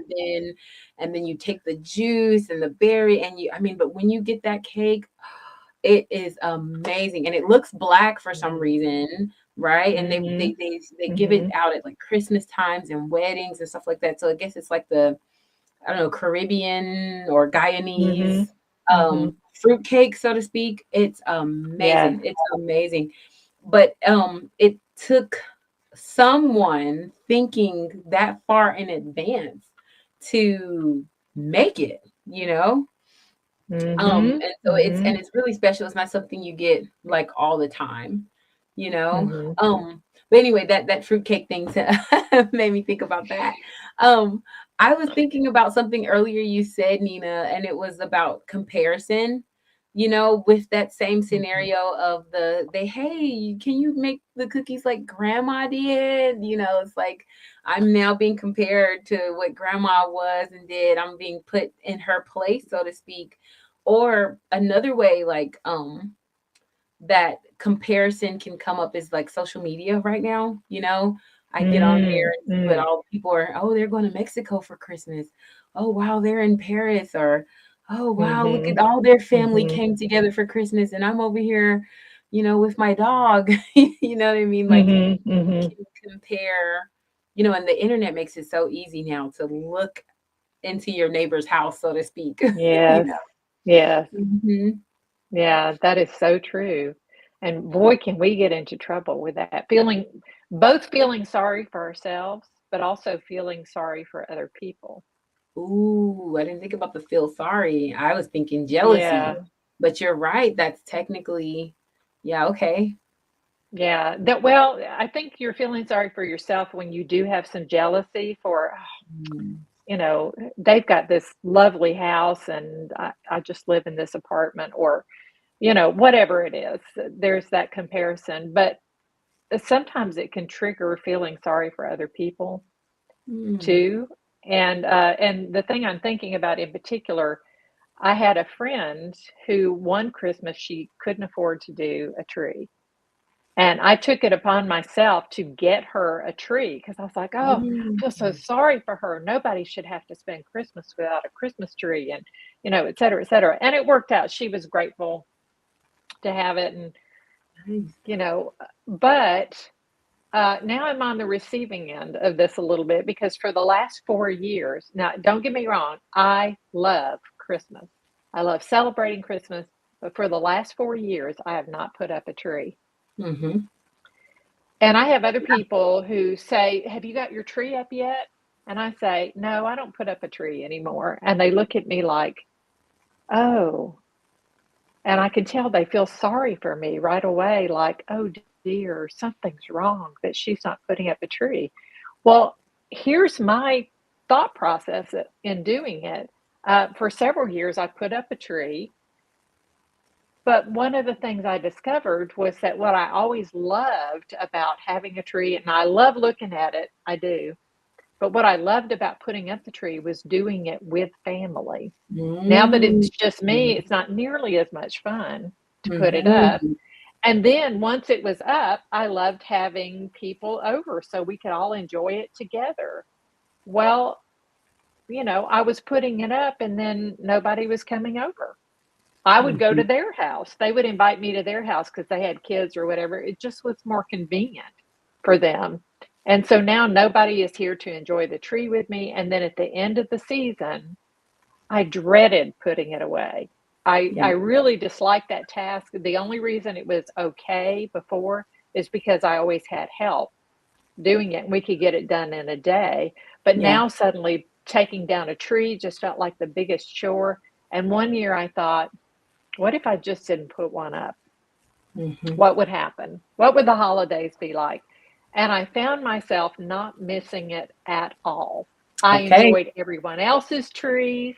and then you take the juice and the berry, and I mean, but when you get that cake, it is amazing, and it looks black for some Hmm. reason, right? And they Hmm. they they they give it Hmm. out at like Christmas times and weddings and stuff like that. So I guess it's like the, I don't know, Caribbean or Hmm. Guyanese Hmm. fruit cake, so to speak. It's Yes. amazing. It's amazing. But it took someone thinking that far in advance to make it. Hmm. And so it's Hmm. and it's really special. It's not something you get like all the time, you know. Hmm. But anyway, that fruitcake thing made me think about that. Um, I was thinking about something earlier you said, Nina, and it was about comparison. With that same Hmm. scenario of hey, can you make the cookies like grandma did? It's like I'm now being compared to what grandma was and did. I'm being put in her place, so to speak. Or another way, like, that comparison can come up is like social media right now. I get on there and see what Hmm. all people are, oh, they're going to Mexico for Christmas. Oh, wow, they're in Paris. Or, oh, wow, look Hmm. at all their family Hmm. came together for Christmas. And I'm over here, with my dog. You know what I mean? Like, Hmm. you Hmm. can compare, and the internet makes it so easy now to look into your neighbor's house, so to speak. you Yes. know. Yes. Mhm. Yeah, that is so true. And boy, can we get into trouble with that. Both feeling sorry for ourselves, but also feeling sorry for other people. Ooh, I didn't think about the feel sorry. I was thinking jealousy. Yeah. But you're right, that's technically, yeah, okay. Yeah. I think you're feeling sorry for yourself when you do have some jealousy for, Mm. they've got this lovely house and I just live in this apartment or, whatever it is. There's that comparison. But sometimes it can trigger feeling sorry for other people Mm. too. And the thing I'm thinking about in particular, I had a friend who one Christmas she couldn't afford to do a tree. And I took it upon myself to get her a tree because I was like, oh, I feel so Mm. sorry for her. Nobody should have to spend Christmas without a Christmas tree and, et cetera, et cetera. And it worked out. She was grateful to have it. And, Nice. you know, but now I'm on the receiving end of this a little bit because for the last 4 years, now don't get me wrong, I love Christmas. I love celebrating Christmas, but for the last 4 years, I have not put up a tree. Mhm. And I have other people who say, "Have you got your tree up yet?" And I say, "No, I don't put up a tree anymore." And they look at me like, "Oh," and I can tell they feel sorry for me right away, like, "Oh dear, something's wrong that she's not putting up a tree." Well, here's my thought process in doing it. For several years, I put up a tree, but one of the things I discovered was that what I always loved about having a tree, and I love looking at it, I do, but what I loved about putting up the tree was doing it with family. Now that Mm. it's just me, it's not nearly as much fun to put it up. Mhm. And then once it was up, I loved having people over so we could all enjoy it together. Well, I was putting it up and then nobody was coming over. I would go Mhm. to their house. They would invite me to their house because they had kids or whatever. It just was more convenient for them. And so now nobody is here to enjoy the tree with me. And then at the end of the season, I dreaded putting it away. I Yeah. really disliked that task. The only reason it was okay before is because I always had help doing it and we could get it done in a day. But Yeah. now suddenly taking down a tree just felt like the biggest chore. And one year I thought, what if I just didn't put one up? Mhm. What would happen? What would the holidays be like? And I found myself not missing it at all. I Okay. enjoyed everyone else's trees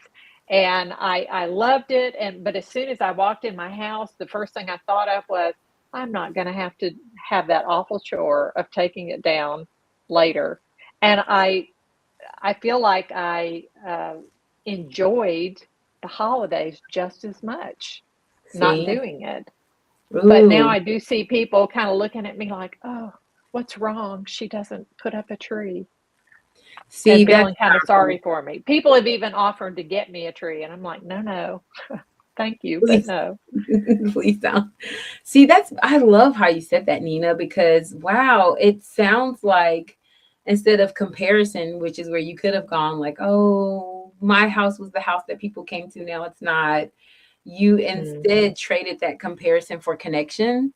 and I loved it. And but as soon as I walked in my house, the first thing I thought of was, I'm not going to have that awful chore of taking it down later. And I feel like I enjoyed the holidays just as much not See? doing it. But now Ooh. I do see people kind of looking at me like, "Oh, what's wrong? She doesn't put up a tree," See, and that's feeling kind of powerful. sorry for me. People have even offered to get me a tree, and I'm like, "No, no, thank you, but Please, no." please don't. See, that's I love how you said that, Nina, because wow, it sounds like instead of comparison, which is where you could have gone like, oh, my house was the house that people came to, now it's not. You Mhm. instead traded that comparison for connection.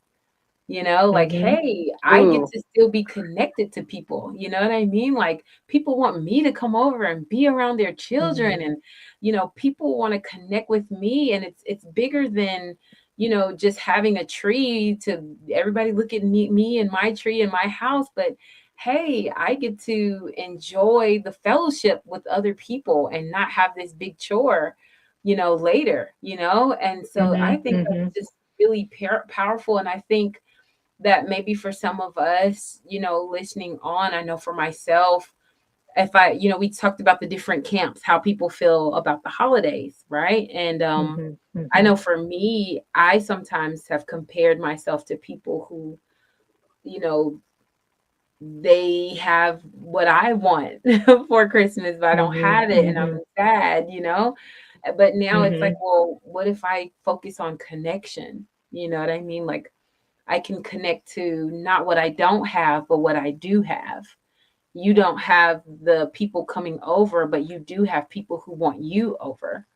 Like, Mhm. hey, I get Ooh. to still be connected to people. You know what I mean? Like, people want me to come over and be around their children, Mhm. and people want to connect with me, and it's bigger than just having a tree to everybody look at me and my tree in my house. But hey, I get to enjoy the fellowship with other people and not have this big chore later. And so I Mhm. think that's Mhm. just really powerful. And I think that maybe for some of us, listening on, I know for myself, if we talked about the different camps, how people feel about the holidays, right? And Mhm. I Mhm. know for me, I sometimes have compared myself to people who, you know, they have what I want for Christmas, but I don't Mhm. have it and I'm Mhm. sad. But now it's like, Mhm. well, what if I focus on connection? You know what I mean? Like, I can connect to not what I don't have, but what I do have. You don't have the people coming over, but you do have people who want you over.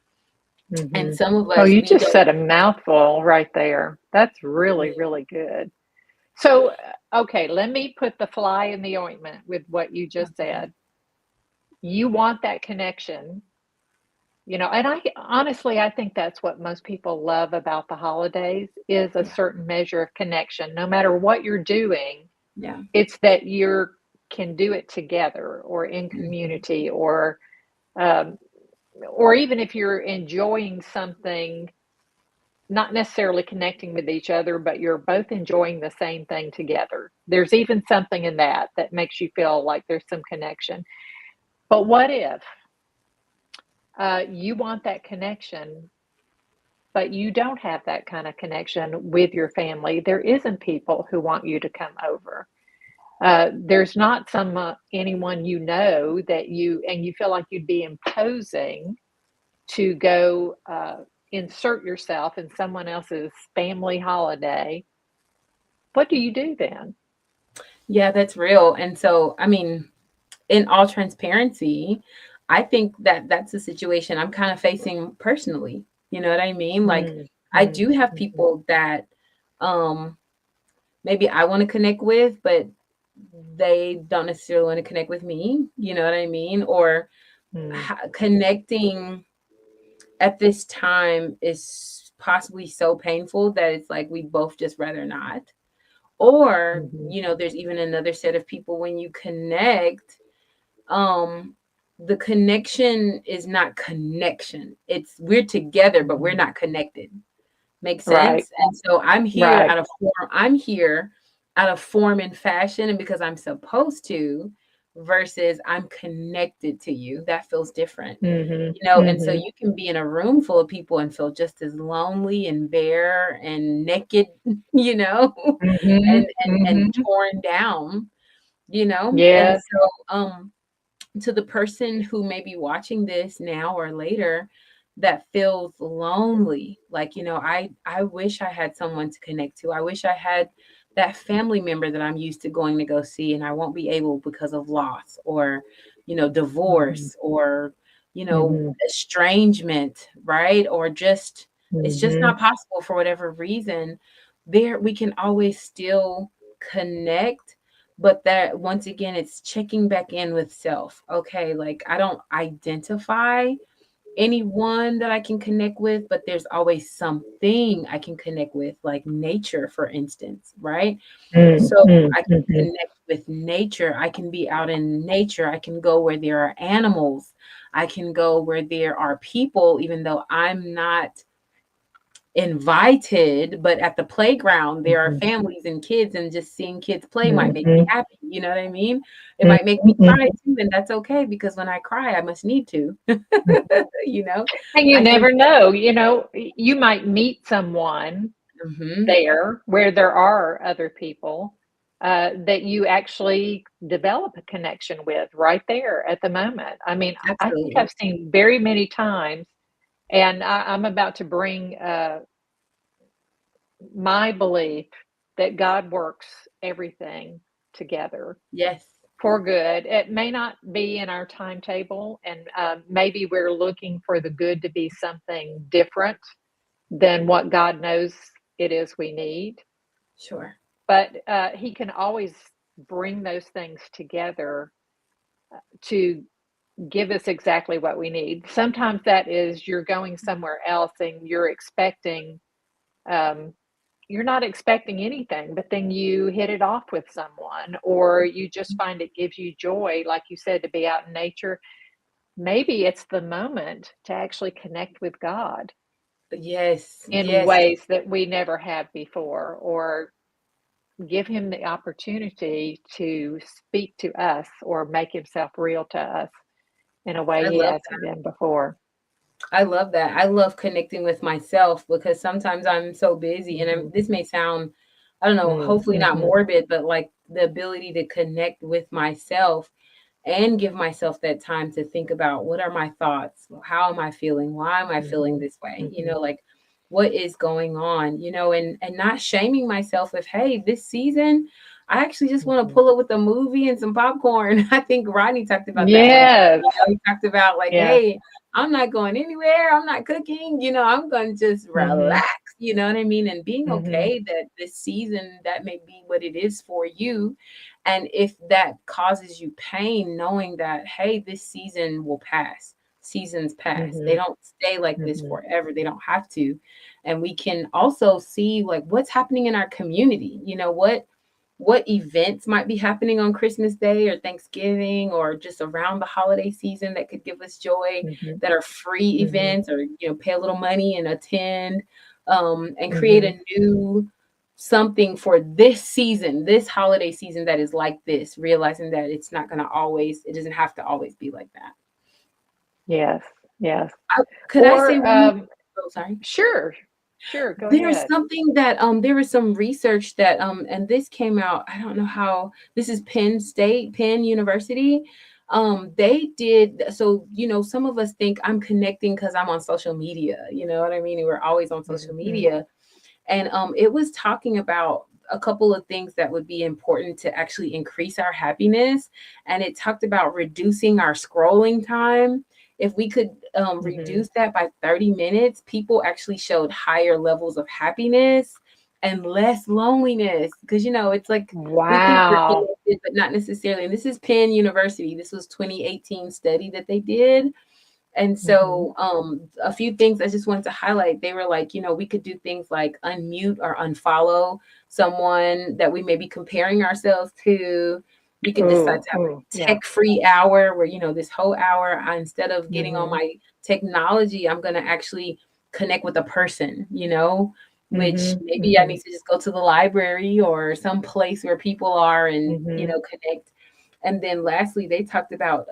And Mhm. some of Oh, us, you we just don't. said a mouthful right there. That's really, really good. So, okay, let me put the fly in the ointment with what you just Okay. said. You want that connection, and I honestly, I think that's what most people love about the holidays is a Yeah. certain measure of connection. No matter what you're doing, Yeah. it's that you can do it together or in Hmm. community um, or even if you're enjoying something, not necessarily connecting with each other, but you're both enjoying the same thing together. There's even something in that makes you feel like there's some connection. But what if you want that connection, but you don't have that kind of connection with your family? There isn't people who want you to come over. There's not anyone that you feel like you'd be imposing to go insert yourself in someone else's family holiday. What do you do then? Yeah, that's real. And so, I mean, in all transparency, I think that that's a situation I'm kind of facing personally. You know what I mean? Like, Mm, I mm, do have mhm, people that um maybe I want to connect with, but they don't necessarily want to connect with me, you know what I mean? Or Mm, connecting at this time is possibly so painful that it's like we both just rather not. Or, mhm, you know, there's even another set of people when you connect, um, the connection is not connection. It's we're together, but we're mhm. not connected. Makes Right, sense? And so right. I'm here out of form and fashion and because I'm supposed to versus I'm connected to you. That feels different. Mhm, You know, and so mhm, you can be in a room full of people and feel just as lonely and bare and naked, you know, mhm, and mhm. torn down, you know. And Yes. so to the person who may be watching this now or later that feels lonely, like, you know, I wish I had someone to connect to. I wish I had that family member that I'm used to going to go see and I won't be able because of loss or, you know, Mhm, divorce or, you know, mhm, estrangement, right? Or just it's just mhm, not possible for whatever reason. There we can always still connect, but that once again it's checking back in with self. Okay, like I don't identify anyone that I can connect with, but there's always something I can connect with, like nature, for instance, right? mm, So mm, I can mhm, connect with nature. I can be out in nature. I can go where there are animals. I can go where there are people, even though I'm not invited, but at the playground there are mhm, families and kids, and just seeing kids play might make me mhm, happy. You know what I mean? It mhm, might make me cry mhm. too, and that's okay because when I cry, I must need to. You know, And you I can. never know, you might meet someone Mhm, there where there are other people, that you actually develop a connection with right there at the moment. I mean, I think absolutely. I've seen very many times, and I'm about to bring, my belief that God works everything together Yes, for good. It may not be in our timetable, and maybe we're looking for the good to be something different than what God knows it is we need. sure. But He can always bring those things together to give us exactly what we need. Sometimes that is you're going somewhere else and um, you're not expecting anything, but then you hit it off with someone, or you just find it gives you joy, like you said, to be out in nature. Maybe it's the moment to actually connect with God Yes, in yes. ways that we never have before, or give him the opportunity to speak to us or make himself real to us in a way I he love hasn't been before. I love that. I love connecting with myself because sometimes I'm so busy and Mhm, this may sound, I don't know, mm, hopefully not mhm, morbid, but like the ability to connect with myself and give myself that time to think about what are my thoughts? How am I feeling? Why am I feeling mhm, this way? You mhm, know, like what is going on, you know, and not shaming myself if, hey, this season I actually just want to mhm. pull up with a movie and some popcorn. I think Rodney talked about that one time. Yes, You know, he talked about like, yes. hey, I'm not going anywhere. I'm not cooking. You know, I'm going to just Mhm, relax. You know what I mean? And being mhm, okay that this season that may be what it is for you, and if that causes you pain, knowing that, hey, this season will pass, seasons pass. They mhm, don't stay like this mhm, forever. They don't have to. And we can also see like what's happening in our community. You know, what events might be happening on Christmas Day or Thanksgiving or just around the holiday season that could give us joy, mhm, that are free mhm, events or, you know, pay a little money and attend, and create mhm, a new something for this season, this holiday season that is like this, realizing that it's not going to always, it doesn't have to always be like that. yes, yes. Could I say Or, one more? Oh, sorry. sure, sure, go There's ahead. something that there was some research that and this came out, I don't know how, this is Penn University. They did, so you know, some of us think I'm connecting because I'm on social media, you know what I mean? And we're always on social Mhm, media. And it was talking about a couple of things that would be important to actually increase our happiness. And it talked about reducing our scrolling time. If we could mhm, reduce that by 30 minutes, people actually showed higher levels of happiness and less loneliness. Because, it's like we think we're Wow. connected, but not necessarily. And this is Penn University. This was 2018 study that they did. And Hmm. so, a few things I just wanted to highlight. They were like, we could do things like unmute or unfollow someone that we may be comparing ourselves to. We could decide Oh, to have oh, a yeah. tech-free hour where, this whole hour, instead of getting on Hmm. my technology, I'm going to actually connect with a person, which Hmm. maybe I Hmm. need to just go to the library or some place where people are and, Hmm. connect. And then lastly, they talked about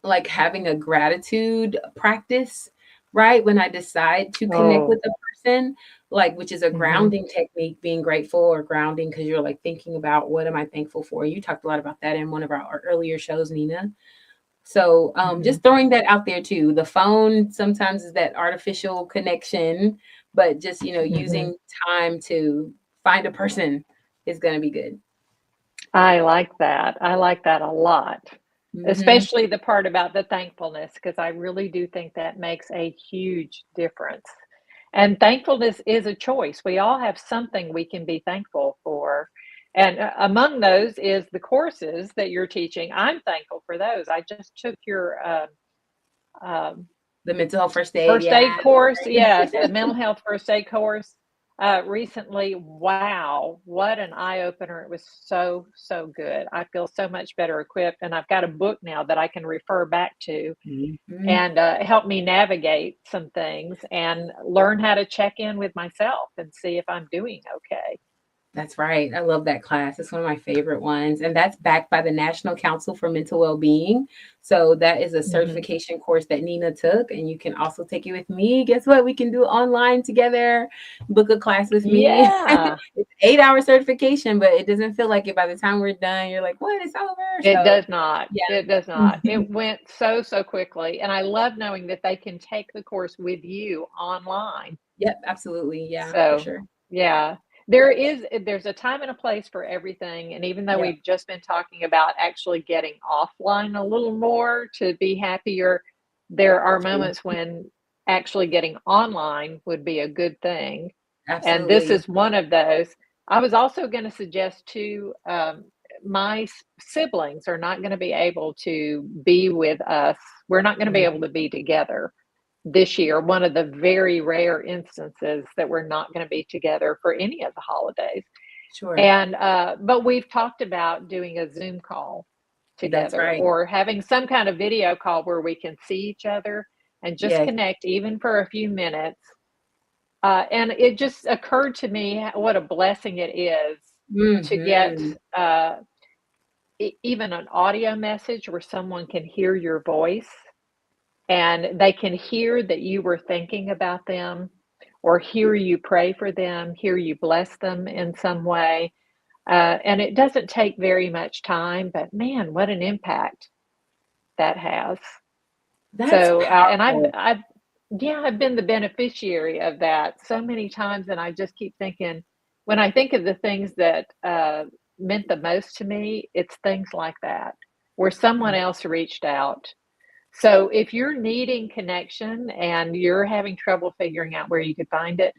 like having a gratitude practice, right? When I decide to connect with Oh. a person, like, which is a Hmm. grounding technique, being grateful or grounding, because you're like thinking about what am I thankful for. You talked a lot about that in one of our earlier shows, Nina. So Hmm. just throwing that out there too. The phone sometimes is that artificial connection, but just, Hmm. using time to find a person is going to be good. I like that. I like that a lot, Hmm. especially the part about the thankfulness, because I really do think that makes a huge difference. And thankfulness is a choice. We all have something we can be thankful for. And among those is the courses that you're teaching. I'm thankful for those. I just took your um, The mental health first aid, first yeah. aid course, yes, the mental health first aid course, recently. Wow, what an eye opener. It was so, so good. I feel so much better equipped, and I've got a book now that I can refer back to Hmm. and help me navigate some things and learn how to check in with myself and see if I'm doing okay. That's right. I love that class. It's one of my favorite ones. And that's backed by the National Council for Mental Well-being. So that is a Mhm. certification course that Nina took. And you can also take it with me. Guess what? We can do online together, book a class with me. Yeah, It's 8 hour certification, but it doesn't feel like it by the time we're done. You're like, what? It's over. it So does not. It does yeah. not. It went so, so quickly, and I love knowing that they can take the course with you online. Yep, absolutely. Yeah, for So, sure. yeah, there's a time and a place for everything, and even though Yep. we've just been talking about actually getting offline a little more to be happier, there are moments when actually getting online would be a good thing, and this Absolutely. is one of those. I was also gonna suggest too, my siblings are not gonna be able to be with us. We're not gonna be able Mhm. to be together this year, one of the very rare instances that we're not going to be together for any of the holidays. Sure. And but we've talked about doing a Zoom call That's together right. or having some kind of video call where we can see each other and just Yes. connect even for a few minutes. And it just occurred to me what a blessing it is to get Hmm. uh, even an audio message where someone can hear your voice and they can hear that you were thinking about them or hear you pray for them, hear you bless them in some way. And it doesn't take very much time, but man, what an impact that has. That's So, and powerful. yeah, I've been the beneficiary of that so many times. And I just keep thinking, when I think of the things that meant the most to me, it's things like that, where someone else reached out. So if you're needing connection and you're having trouble figuring out where you could find it,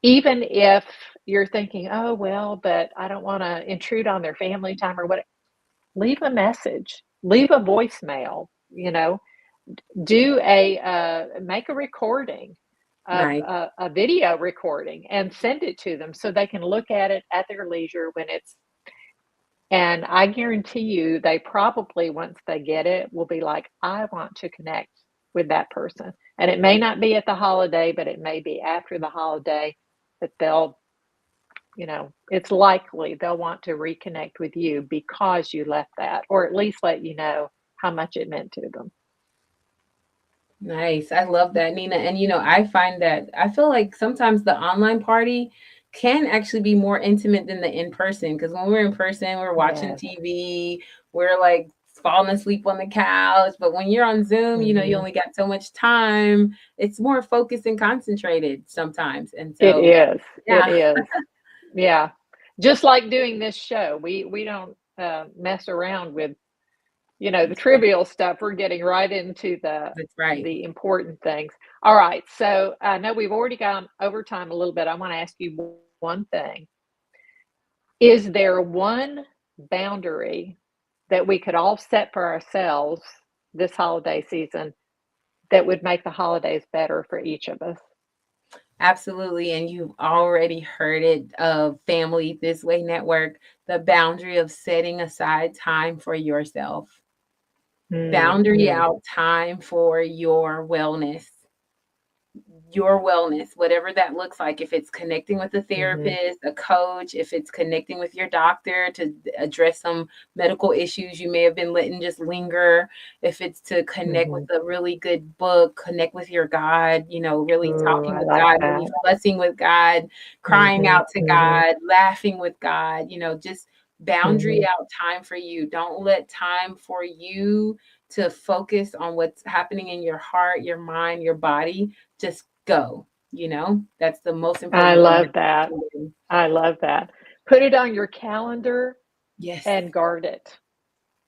even if you're thinking, oh, well, but I don't want to intrude on their family time or what, leave a message, leave a voicemail, do make a recording of Right. a video recording and send it to them so they can look at it at their leisure when it's and I guarantee you, they probably, once they get it, will be like, I want to connect with that person. And it may not be at the holiday, but it may be after the holiday that it's likely they'll want to reconnect with you because you left that, or at least let you know how much it meant to them. Nice. I love that, Nina. And I find that I feel like sometimes the online party can actually be more intimate than the in person. Because when we're in person, we're watching Yes. TV, we're like falling asleep on the couch. But when you're on Zoom, you Hmm. only got so much time. It's more focused and concentrated sometimes. And It so, is. It yeah, is. Yeah. Just like doing this show, we don't mess around with the that's right. trivial stuff. We're getting right into the That's right. the important things. All right. So I know we've already gone over time a little bit. I want to ask you one thing. Is there one boundary that we could all set for ourselves this holiday season that would make the holidays better for each of us? Absolutely. And you've already heard it of Family This Way Network, the boundary of setting aside time for yourself, boundary Mm-hmm. out time for your wellness, whatever that looks like. If it's connecting with a Mm-hmm. therapist, a coach, if it's connecting with your doctor to address some medical issues you may have been letting just linger, if it's to connect with Mm-hmm. a really good book, connect with your God, really Ooh, talking I with like God, maybe that. fussing with God, crying Mm-hmm. out to Mm-hmm. God, laughing with God, just boundary Mm-hmm. out time for you. Don't let time for you to focus on what's happening in your heart, your mind, your body. Just go. That's the most I important thing that love you that. can do. I love that. Put it on your calendar Yes. and guard it,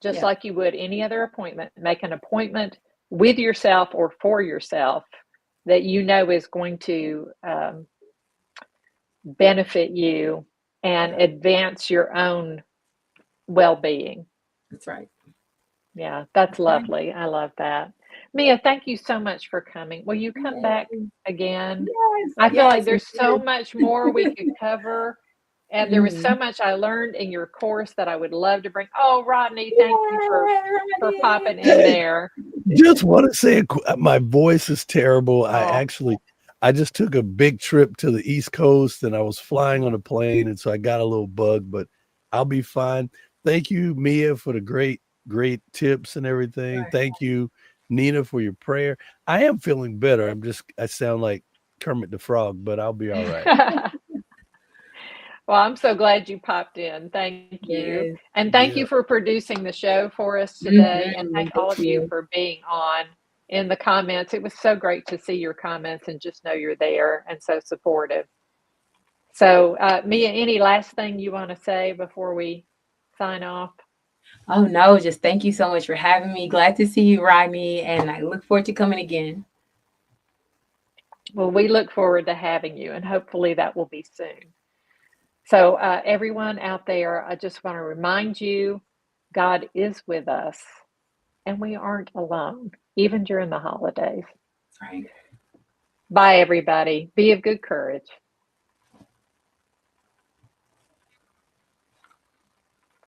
just Yep. like you would any other appointment. Make an appointment with yourself or for yourself that you know is going to benefit you and Yep. advance your own well being. That's right. Yeah, that's That's right. lovely. I love that. Mia, thank you so much for coming. Will you come back Yay. again? Yes. I feel like Yes, we there's so much more we could cover. And there was so Mhm. much I learned in your course that I would love to bring. Oh, Rodney, thank you for Yay, popping in Hey, there. just want to say my voice is terrible. Oh, I just took a big trip to the East Coast and I was flying on a plane, and so I got a little bug, but I'll be fine. Thank you, Mia, for the great tips and everything. right. Thank you, Nina, for your prayer. I am feeling better. I sound like Kermit the Frog, but I'll be all right. well, I'm so glad you popped in. Thank you. Yes. And thank you Yeah. for producing the show for us today. And thank Mhm. all Thank of you you. for being on in the comments. It was so great to see your comments and just know you're there and so supportive. So, Mia, any last thing you want to say before we sign off? Oh no, just thank you so much for having me. Glad to see you, Rodney, and I look forward to coming again. Well, we look forward to having you, and hopefully that will be soon. So, everyone out there, I just want to remind you God is with us, and we aren't alone, even during the holidays. That's right. Bye, everybody. Be of good courage.